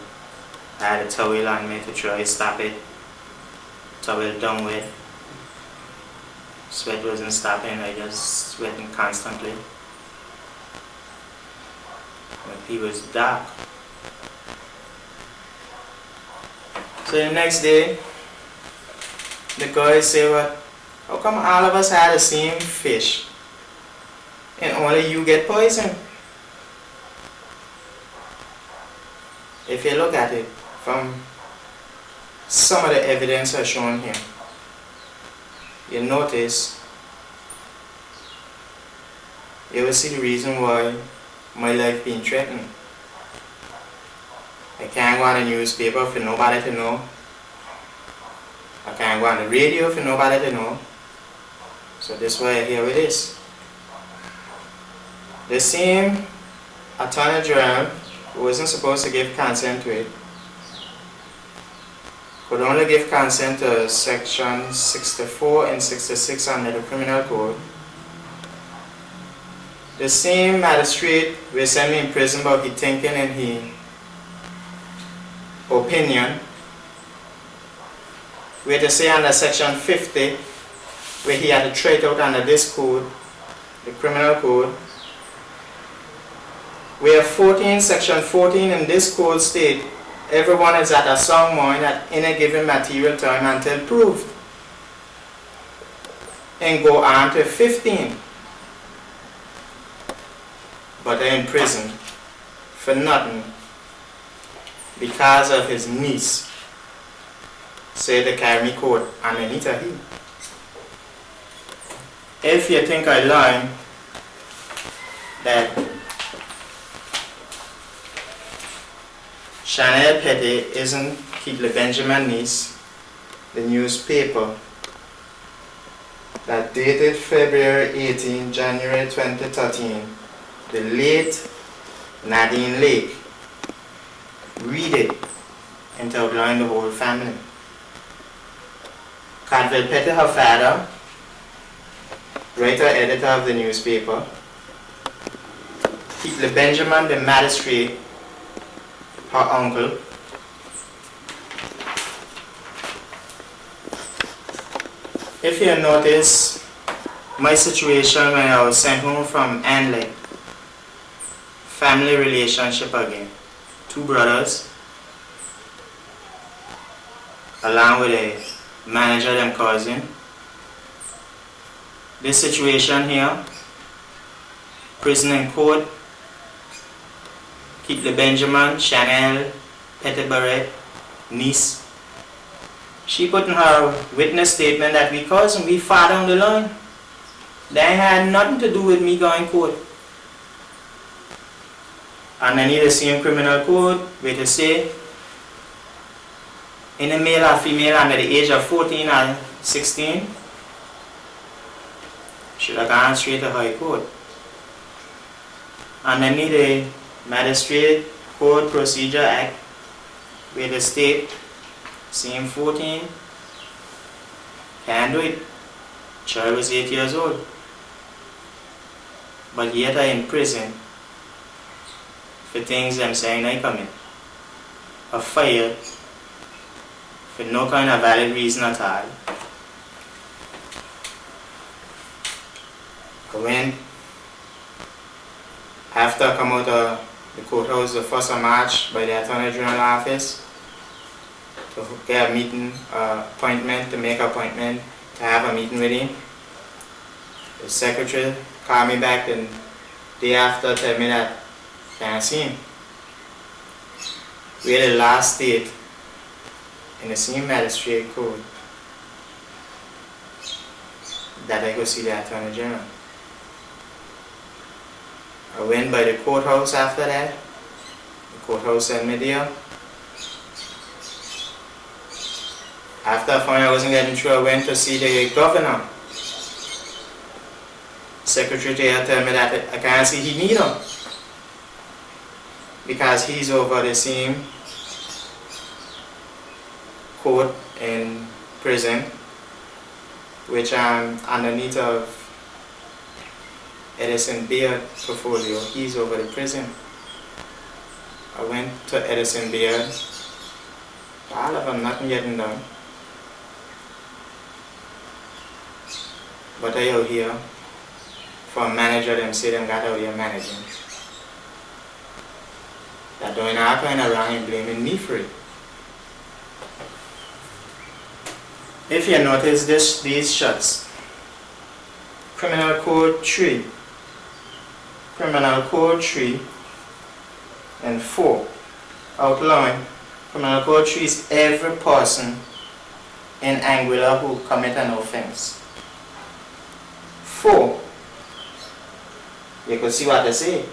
I had a towel on me to try to stop it. Towel down wet. Sweat wasn't stopping, I just sweating constantly. My pee was dark. So the next day, the guys say, "What? How come all of us had the same fish and only you get poisoned?" If you look at it from some of the evidence I've shown here, you notice, you will see the reason why my life being threatened. I can't go on the newspaper for nobody to know. I can't go on the radio for nobody to know. So this way here it is. The same Attorney General who wasn't supposed to give consent to it could only give consent to section 64 and 66 under the criminal code. The same magistrate will send me in prison about his thinking and his opinion, where to say under section 50, where he had to try it out under this code, the criminal code, where section 14 in this code state, everyone is at a sound mind at any given material time until proved. And go on to 15. But they're in prison for nothing because of his niece said to carry me court underneath her heel. If you think I lie, that Chanel Petty isn't Keithley Benjamin niece, the newspaper that dated February 18, January 2013, the late Nadine Lake, read it and outline the whole family. Cadwell Petty, her father, writer-editor of the newspaper, Keithley Benjamin, the magistrate, her uncle, if you notice my situation when I was sent home from Anguilla, family relationship again, 2 brothers, along with a manager and cousin. This situation here, prison and court, Keithley Benjamin, Chanel Petty Barrett, niece. She put in her witness statement that because we far down the line, that had nothing to do with me going court. And I need the same criminal code where to say any male or female under the age of 14 or 16 should have gone straight to High Court. And I need a Magistrate Code Procedure Act where the state, same 14, can't do it. Child was 8 years old. But yet I in prison for things I'm saying I commit. I fired with no kind of valid reason at all. I went, after I come out of the courthouse the 1st of March by the Attorney General office to get a meeting appointment, to make an appointment to have a meeting with him. The secretary called me back the day after, tell me that I can't see him. We had the last date in the same magistrate court that I could see the Attorney General. I went by the courthouse after that. The courthouse sent me there. After I found I wasn't getting through, I went to see the governor. Secretary there told me that I can't see he need him because he's over the same court in prison, which I'm underneath of Edison Beard portfolio. He's over the prison. I went to Edison Beard. All of them, nothing getting done. But I out here for a manager, them say them got out here managing. They're doing all kind of wrong and blaming me for it. If you notice these shots, Criminal Code 3, Criminal Code 3 and 4, outlawing. Criminal Code 3 is every person in Anguilla who commit an offense. 4, you could see what they say.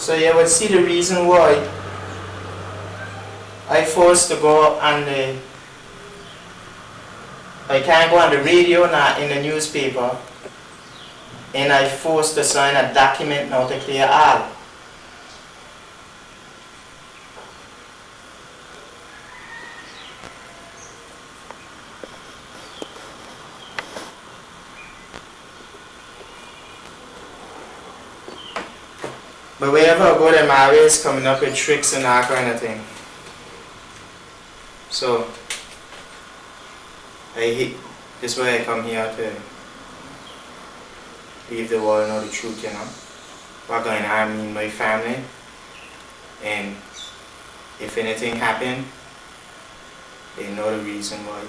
So you would see the reason why I forced to go on the, I can't go on the radio now in the newspaper, and I forced to sign a document now to clear all. But wherever I go, them always coming up with tricks and that kind of thing. So, this way I come here to leave the world know the truth, you know. What's going on in my family. And if anything happened, they know the reason why.